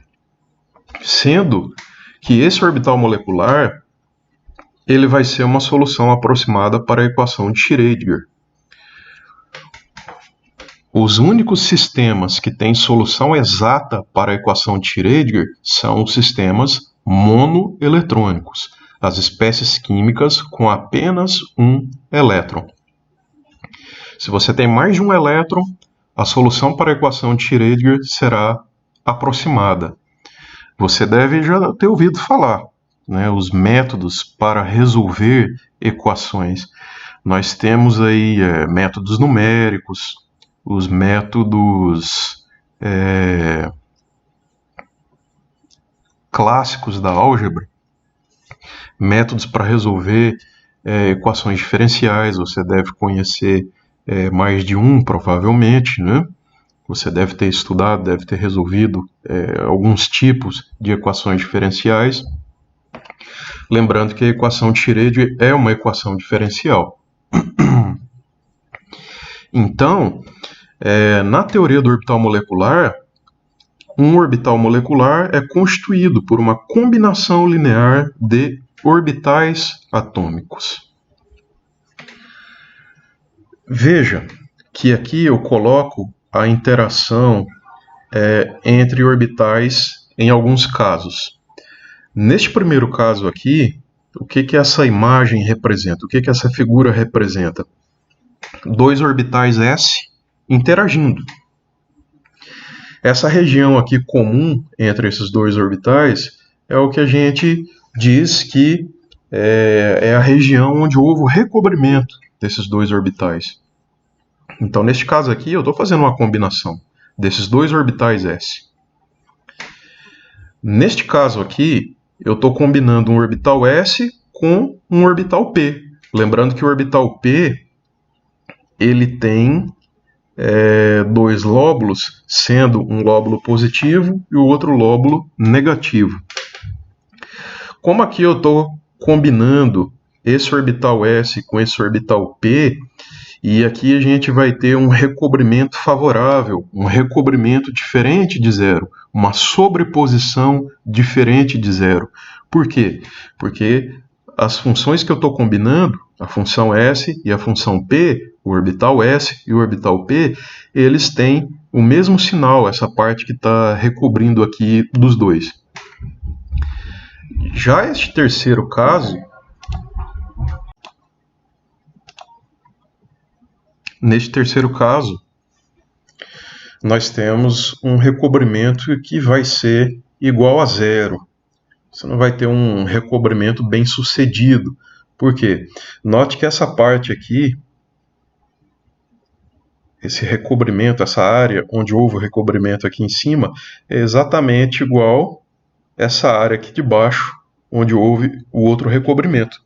Sendo que esse orbital molecular ele vai ser uma solução aproximada para a equação de Schrödinger. Os únicos sistemas que têm solução exata para a equação de Schrödinger são os sistemas monoeletrônicos, as espécies químicas com apenas um elétron. Se você tem mais de um elétron, a solução para a equação de Schrödinger será aproximada. Você deve já ter ouvido falar, os métodos para resolver equações. Nós temos aí métodos numéricos, os métodos clássicos da álgebra, métodos para resolver equações diferenciais. Você deve conhecer mais de um, provavelmente, né? Você deve ter estudado, deve ter resolvido alguns tipos de equações diferenciais. Lembrando que a equação de Schrödinger é uma equação diferencial. Então, na teoria do orbital molecular, um orbital molecular é constituído por uma combinação linear de orbitais atômicos. Veja que aqui eu coloco a interação entre orbitais em alguns casos. Neste primeiro caso aqui, o que essa imagem representa? O que essa figura representa? Dois orbitais S interagindo. Essa região aqui comum entre esses dois orbitais é o que a gente diz que é a região onde houve o recobrimento desses dois orbitais. Então, neste caso aqui, eu estou fazendo uma combinação desses dois orbitais S. Neste caso aqui, eu estou combinando um orbital S com um orbital P. Lembrando que o orbital P ele tem dois lóbulos, sendo um lóbulo positivo e o outro lóbulo negativo. Como aqui eu estou combinando esse orbital S com esse orbital P, e aqui a gente vai ter um recobrimento favorável, um recobrimento diferente de zero, uma sobreposição diferente de zero. Por quê? Porque as funções que eu estou combinando, a função S e a função P, o orbital S e o orbital P, eles têm o mesmo sinal, essa parte que está recobrindo aqui dos dois. Já este terceiro caso, neste terceiro caso, nós temos um recobrimento que vai ser igual a zero. Você não vai ter um recobrimento bem sucedido. Por quê? Note que essa parte aqui, esse recobrimento, essa área onde houve o recobrimento aqui em cima, é exatamente igual essa área aqui de baixo, onde houve o outro recobrimento.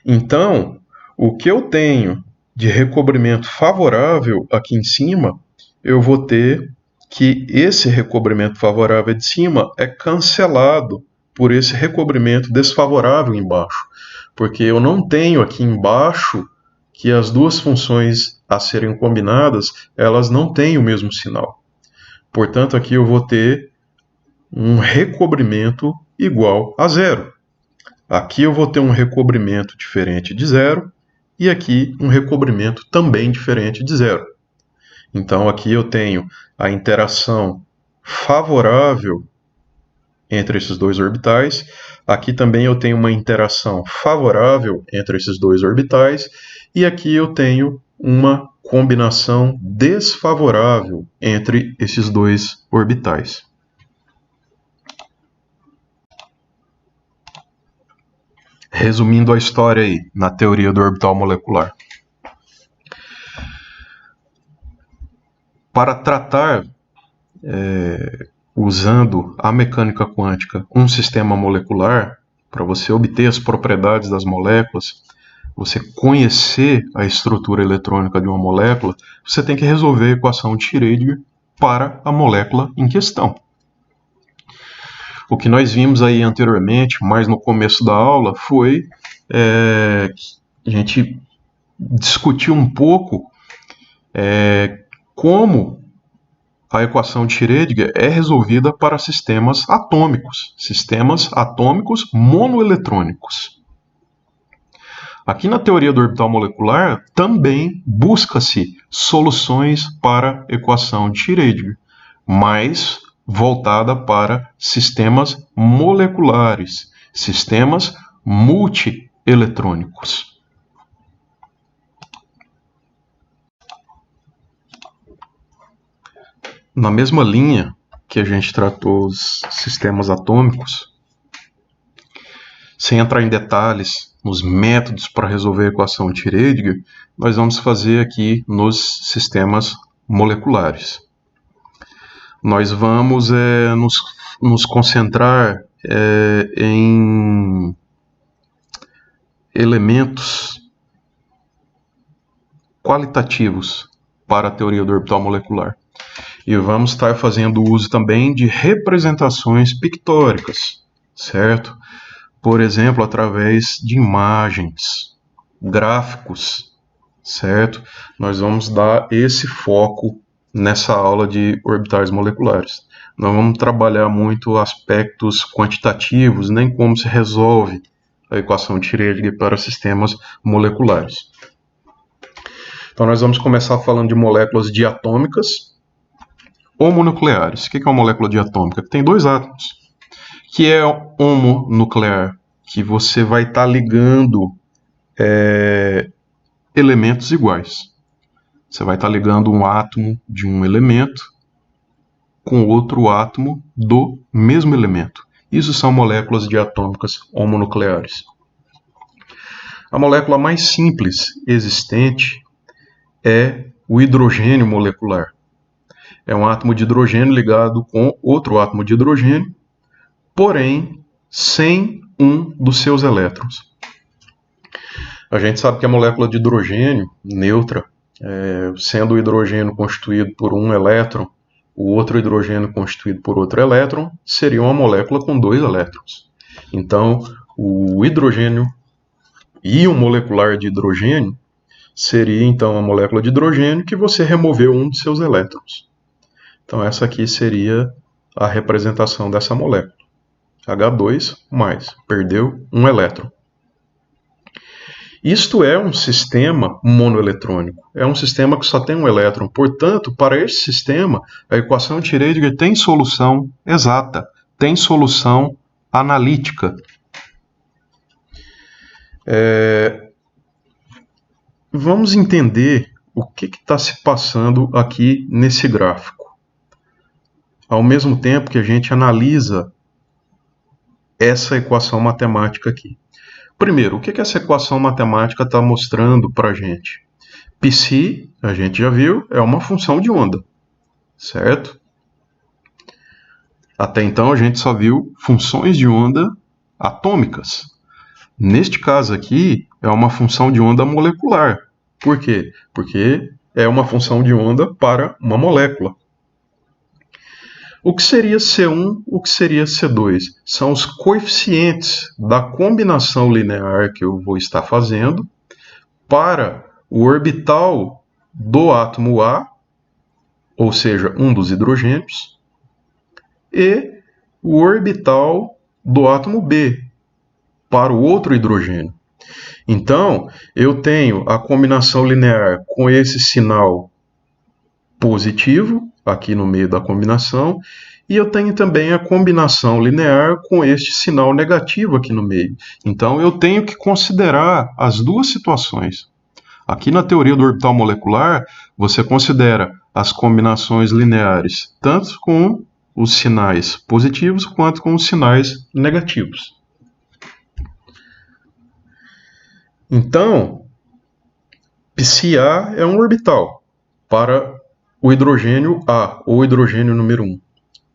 Então, o que eu tenho de recobrimento favorável aqui em cima, eu vou ter que esse recobrimento favorável de cima é cancelado por esse recobrimento desfavorável embaixo, porque eu não tenho aqui embaixo que as duas funções a serem combinadas, elas não têm o mesmo sinal. Portanto, aqui eu vou ter um recobrimento igual a zero. Aqui eu vou ter um recobrimento diferente de zero e aqui um recobrimento também diferente de zero. Então aqui eu tenho a interação favorável entre esses dois orbitais. Aqui também eu tenho uma interação favorável entre esses dois orbitais. E aqui eu tenho uma combinação desfavorável entre esses dois orbitais. Resumindo a história aí, na teoria do orbital molecular. Para tratar, usando a mecânica quântica, um sistema molecular, para você obter as propriedades das moléculas, você conhecer a estrutura eletrônica de uma molécula, você tem que resolver a equação de Schrödinger para a molécula em questão. O que nós vimos aí anteriormente, mais no começo da aula, foi a gente discutiu um pouco como a equação de Schrödinger é resolvida para sistemas atômicos monoeletrônicos. Aqui na teoria do orbital molecular também busca-se soluções para a equação de Schrödinger, mas voltada para sistemas moleculares, sistemas multieletrônicos. Na mesma linha que a gente tratou os sistemas atômicos, sem entrar em detalhes nos métodos para resolver a equação de Schrödinger, nós vamos fazer aqui nos sistemas moleculares. Nós vamos nos concentrar em elementos qualitativos para a teoria do orbital molecular. E vamos estar fazendo uso também de representações pictóricas, certo? Por exemplo, através de imagens, gráficos, certo? Nós vamos dar esse foco nessa aula de orbitais moleculares. Não vamos trabalhar muito aspectos quantitativos, nem como se resolve a equação de Schrödinger para sistemas moleculares. Então nós vamos começar falando de moléculas diatômicas homonucleares. O que é uma molécula diatômica? Tem dois átomos, que é homonuclear, que você vai estar ligando elementos iguais. Você vai estar ligando um átomo de um elemento com outro átomo do mesmo elemento. Isso são moléculas diatômicas homonucleares. A molécula mais simples existente é o hidrogênio molecular. É um átomo de hidrogênio ligado com outro átomo de hidrogênio, porém sem um dos seus elétrons. A gente sabe que a molécula de hidrogênio neutra, sendo o hidrogênio constituído por um elétron, o outro hidrogênio constituído por outro elétron, seria uma molécula com 2 elétrons. Então, o hidrogênio íon molecular de hidrogênio seria então a molécula de hidrogênio que você removeu um de seus elétrons. Então essa aqui seria a representação dessa molécula. H2+, perdeu um elétron. Isto é um sistema monoeletrônico. É um sistema que só tem um elétron. Portanto, para esse sistema, a equação de Schrödinger tem solução exata, tem solução analítica. Vamos entender o que está se passando aqui nesse gráfico. Ao mesmo tempo que a gente analisa essa equação matemática aqui. Primeiro, o que essa equação matemática está mostrando para a gente? Psi, a gente já viu, é uma função de onda, certo? Até então a gente só viu funções de onda atômicas. Neste caso aqui, é uma função de onda molecular. Por quê? Porque é uma função de onda para uma molécula. O que seria C1, o que seria C2? São os coeficientes da combinação linear que eu vou estar fazendo para o orbital do átomo A, ou seja, um dos hidrogênios, e o orbital do átomo B, para o outro hidrogênio. Então, eu tenho a combinação linear com esse sinal positivo, aqui no meio da combinação, e eu tenho também a combinação linear com este sinal negativo aqui no meio. Então, eu tenho que considerar as duas situações. Aqui na teoria do orbital molecular, você considera as combinações lineares, tanto com os sinais positivos quanto com os sinais negativos. Então, Psi-A é um orbital para o hidrogênio A, ou hidrogênio número 1.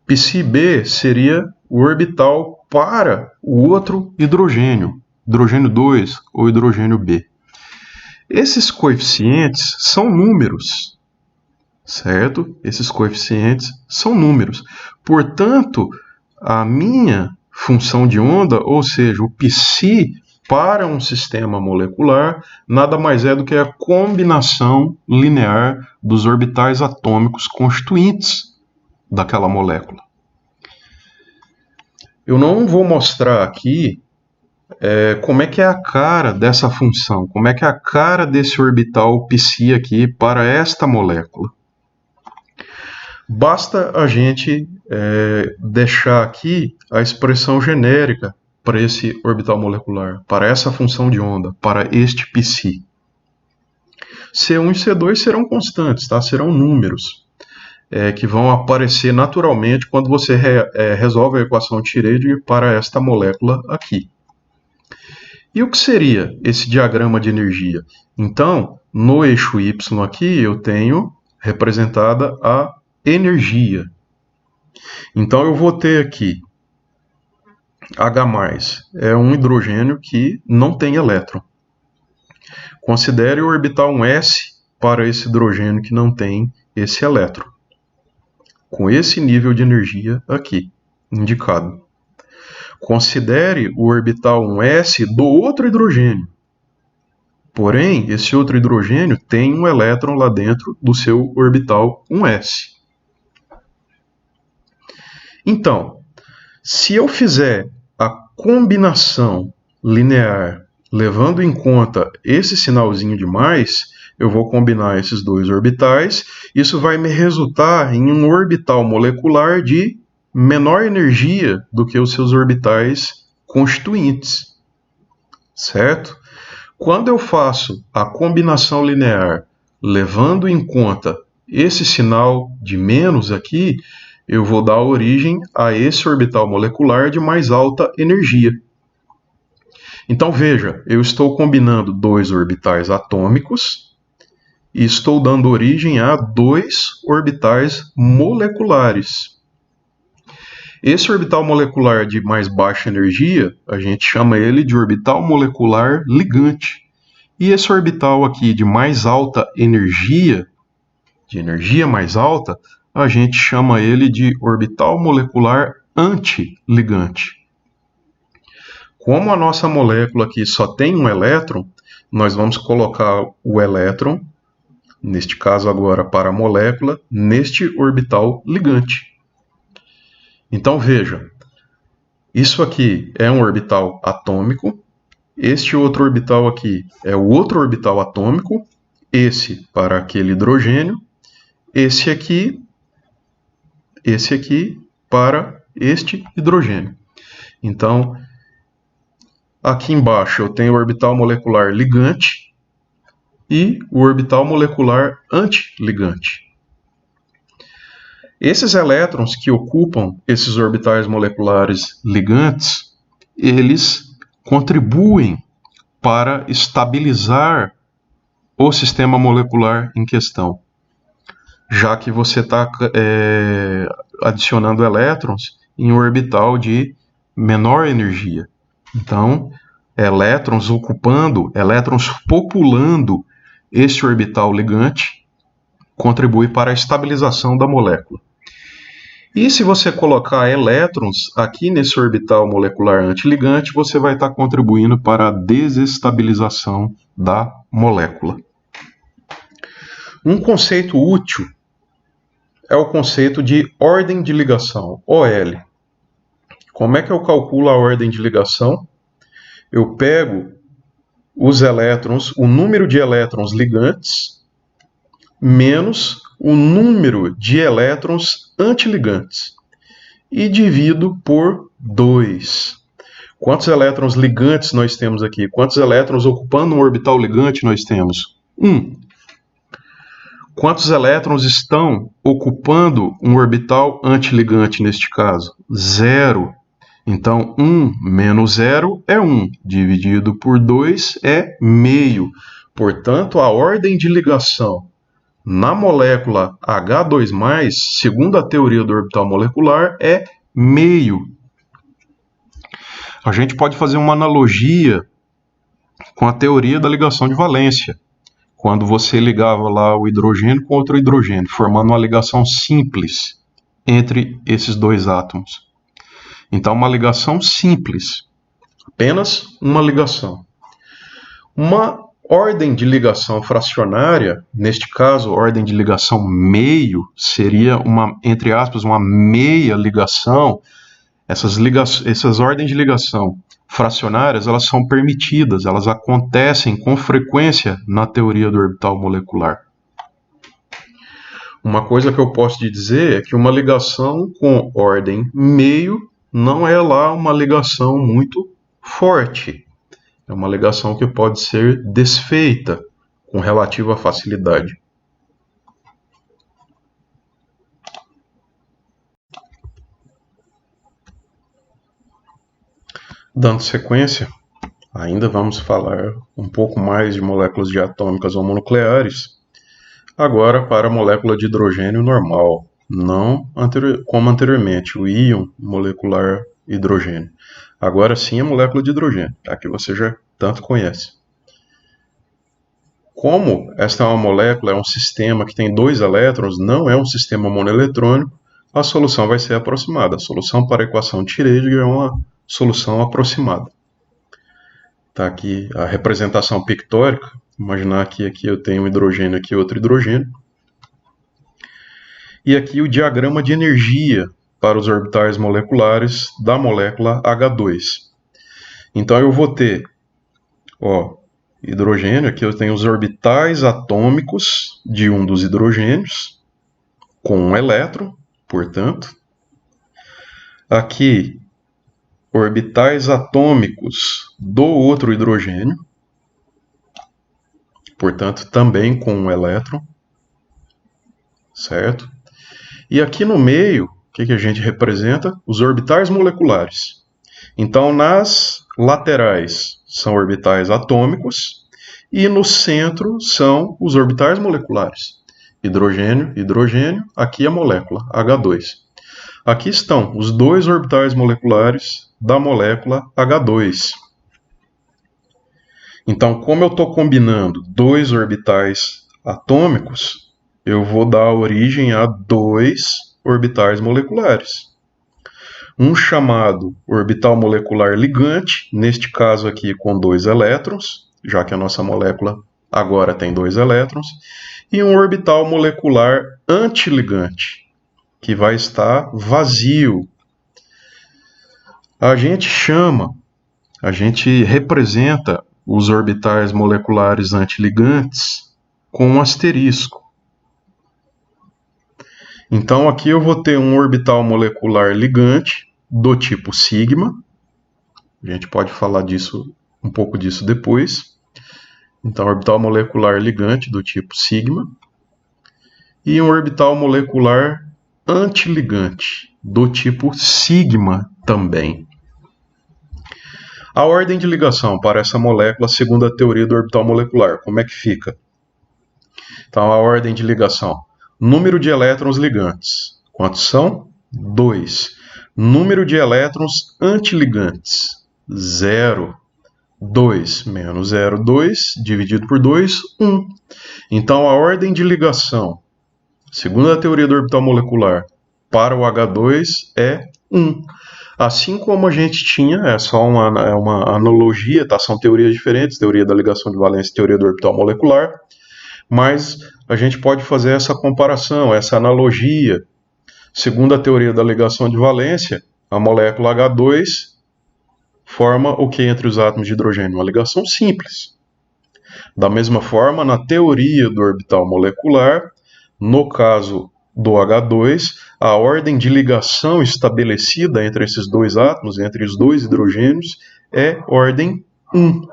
Psi-B seria o orbital para o outro hidrogênio, hidrogênio 2 ou hidrogênio B. Esses coeficientes são números, certo? Esses coeficientes são números. Portanto, a minha função de onda, ou seja, o Psi para um sistema molecular, nada mais é do que a combinação linear dos orbitais atômicos constituintes daquela molécula. Eu não vou mostrar aqui como é que é a cara dessa função, como é que é a cara desse orbital Psi aqui para esta molécula. Basta a gente deixar aqui a expressão genérica para esse orbital molecular, para essa função de onda, para este Psi. C1 e C2 serão constantes, tá? Serão números que vão aparecer naturalmente quando você resolve a equação de Schrödinger para esta molécula aqui. E o que seria esse diagrama de energia? Então, no eixo Y aqui, eu tenho representada a energia. Então, eu vou ter aqui H+, é um hidrogênio que não tem elétron. Considere o orbital 1s para esse hidrogênio que não tem esse elétron, com esse nível de energia aqui, indicado. Considere o orbital 1s do outro hidrogênio. Porém, esse outro hidrogênio tem um elétron lá dentro do seu orbital 1s. Então, se eu fizer a combinação linear levando em conta esse sinalzinho de mais, eu vou combinar esses dois orbitais. Isso vai me resultar em um orbital molecular de menor energia do que os seus orbitais constituintes, certo? Quando eu faço a combinação linear levando em conta esse sinal de menos aqui, eu vou dar origem a esse orbital molecular de mais alta energia. Então veja, eu estou combinando dois orbitais atômicos e estou dando origem a dois orbitais moleculares. Esse orbital molecular de mais baixa energia, a gente chama ele de orbital molecular ligante. E esse orbital aqui de mais alta energia, de energia mais alta, a gente chama ele de orbital molecular antiligante. Como a nossa molécula aqui só tem um elétron, nós vamos colocar o elétron, neste caso agora para a molécula, neste orbital ligante. Então veja, isso aqui é um orbital atômico, este outro orbital aqui é o outro orbital atômico, esse para aquele hidrogênio, esse aqui para este hidrogênio. Então, aqui embaixo eu tenho o orbital molecular ligante e o orbital molecular antiligante. Esses elétrons que ocupam esses orbitais moleculares ligantes, eles contribuem para estabilizar o sistema molecular em questão, já que você está adicionando elétrons em um orbital de menor energia. Então, elétrons populando esse orbital ligante contribui para a estabilização da molécula. E se você colocar elétrons aqui nesse orbital molecular antiligante, você vai estar contribuindo para a desestabilização da molécula. Um conceito útil é o conceito de ordem de ligação, OL. Como é que eu calculo a ordem de ligação? Eu pego os elétrons, o número de elétrons ligantes, menos o número de elétrons antiligantes e divido por 2. Quantos elétrons ligantes nós temos aqui? Quantos elétrons ocupando um orbital ligante nós temos? 1. Quantos elétrons estão ocupando um orbital antiligante neste caso? 0. Então, 1 menos 0 é 1, dividido por 2 é meio. Portanto, a ordem de ligação na molécula H2+, segundo a teoria do orbital molecular, é meio. A gente pode fazer uma analogia com a teoria da ligação de valência, quando você ligava lá o hidrogênio com outro hidrogênio, formando uma ligação simples entre esses dois átomos. Então, uma ligação simples, apenas uma ligação. Uma ordem de ligação fracionária, neste caso, ordem de ligação meio, seria uma, entre aspas, uma meia ligação. Essas ordens de ligação fracionárias, elas são permitidas, elas acontecem com frequência na teoria do orbital molecular. Uma coisa que eu posso te dizer é que uma ligação com ordem meio não é lá uma ligação muito forte. É uma ligação que pode ser desfeita com relativa facilidade. Dando sequência, ainda vamos falar um pouco mais de moléculas diatômicas homonucleares, agora para a molécula de hidrogênio normal, não como anteriormente, o íon molecular hidrogênio. Agora sim a molécula de hidrogênio, a que você já tanto conhece. Como esta é uma molécula, é um sistema que tem 2 elétrons, não é um sistema monoeletrônico, a solução vai ser aproximada. A solução para a equação de Schrödinger é uma solução aproximada. Está aqui a representação pictórica. Imaginar que aqui eu tenho um hidrogênio, aqui outro hidrogênio. E aqui o diagrama de energia para os orbitais moleculares da molécula H2. Então eu vou ter, hidrogênio, aqui eu tenho os orbitais atômicos de um dos hidrogênios, com um elétron, portanto. Aqui, orbitais atômicos do outro hidrogênio, portanto, também com um elétron, certo? E aqui no meio, que a gente representa? Os orbitais moleculares. Então, nas laterais são orbitais atômicos e no centro são os orbitais moleculares. Hidrogênio, hidrogênio, aqui a molécula, H2. Aqui estão os dois orbitais moleculares da molécula H2. Então, como eu estou combinando dois orbitais atômicos, eu vou dar origem a dois orbitais moleculares. Um chamado orbital molecular ligante, neste caso aqui com 2 elétrons, já que a nossa molécula agora tem 2 elétrons, e um orbital molecular antiligante, que vai estar vazio. A gente representa os orbitais moleculares antiligantes com um asterisco. Então aqui eu vou ter um orbital molecular ligante do tipo sigma. A gente pode falar um pouco disso depois. Então, orbital molecular ligante do tipo sigma. E um orbital molecular antiligante do tipo sigma também. A ordem de ligação para essa molécula, segundo a teoria do orbital molecular, como é que fica? Então, a ordem de ligação. Número de elétrons ligantes. Quantos são? 2. Número de elétrons antiligantes. 0. 2 menos 0, 2, dividido por 2, 1. Então, a ordem de ligação, segundo a teoria do orbital molecular, para o H2 é 1. Assim como a gente tinha, é só uma analogia, tá? São teorias diferentes, teoria da ligação de valência e teoria do orbital molecular, mas a gente pode fazer essa comparação, essa analogia. Segundo a teoria da ligação de valência, a molécula H2 forma o que entre os átomos de hidrogênio? Uma ligação simples. Da mesma forma, na teoria do orbital molecular, no caso do H2, a ordem de ligação estabelecida entre esses dois átomos, entre os dois hidrogênios, é ordem 1.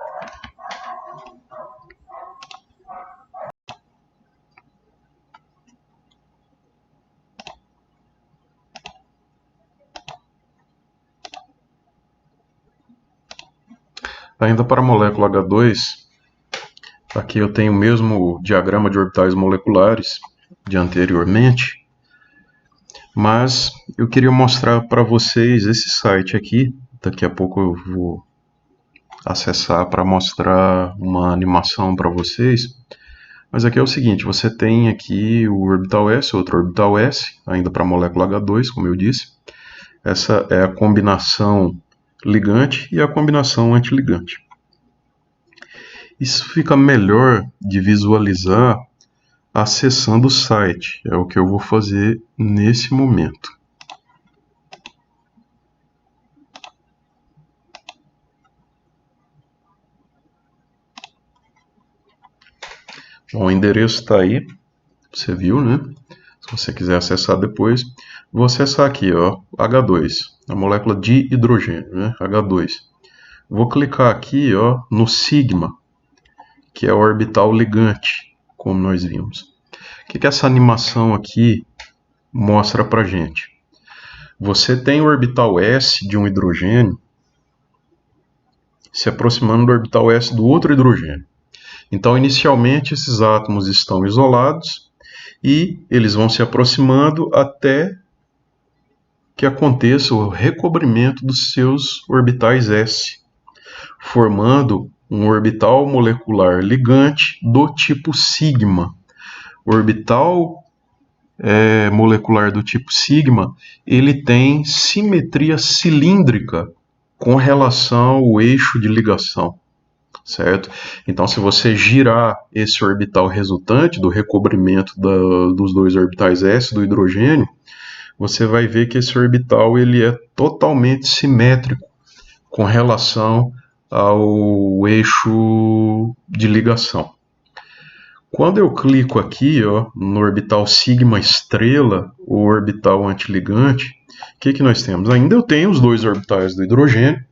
Ainda para a molécula H2, aqui eu tenho o mesmo diagrama de orbitais moleculares de anteriormente, mas eu queria mostrar para vocês esse site aqui. Daqui a pouco eu vou acessar para mostrar uma animação para vocês. Mas aqui é o seguinte, você tem aqui o orbital S, outro orbital S, ainda para a molécula H2, como eu disse. Essa é a combinação ligante e a combinação antiligante. Isso fica melhor de visualizar acessando o site. É o que eu vou fazer nesse momento. Bom, o endereço está aí, você viu, né? Se você quiser acessar depois, vou acessar aqui, ó, H2, a molécula de hidrogênio, né? H2. Vou clicar aqui, ó, no sigma, que é o orbital ligante, como nós vimos. O que essa animação aqui mostra pra gente? Você tem o orbital S de um hidrogênio se aproximando do orbital S do outro hidrogênio. Então, inicialmente, esses átomos estão isolados e eles vão se aproximando até que aconteça o recobrimento dos seus orbitais S, formando um orbital molecular ligante do tipo sigma. O orbital molecular do tipo sigma, ele tem simetria cilíndrica com relação ao eixo de ligação, certo? Então, se você girar esse orbital resultante do recobrimento dos dois orbitais S do hidrogênio, você vai ver que esse orbital ele é totalmente simétrico com relação ao eixo de ligação. Quando eu clico aqui, ó, no orbital sigma estrela, o orbital antiligante, o que nós temos? Ainda eu tenho os dois orbitais do hidrogênio,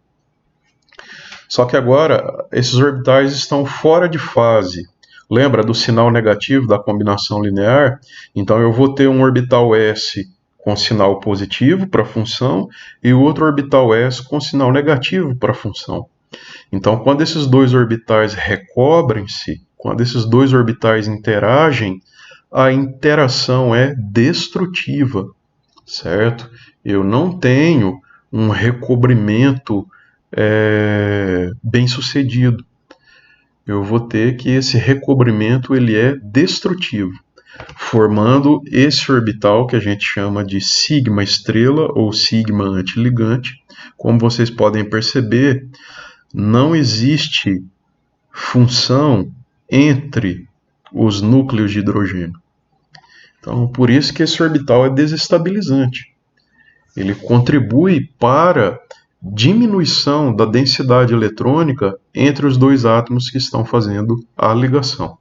só que agora esses orbitais estão fora de fase. Lembra do sinal negativo da combinação linear? Então eu vou ter um orbital S com sinal positivo para a função e o outro orbital s com sinal negativo para a função. Então, quando esses dois orbitais recobrem-se, quando esses dois orbitais interagem, a interação é destrutiva, certo? Eu não tenho um recobrimento bem sucedido. Eu vou ter que esse recobrimento ele é destrutivo, formando esse orbital que a gente chama de sigma estrela ou sigma antiligante. Como vocês podem perceber, não existe função entre os núcleos de hidrogênio. Então, por isso que esse orbital é desestabilizante. Ele contribui para diminuição da densidade eletrônica entre os dois átomos que estão fazendo a ligação.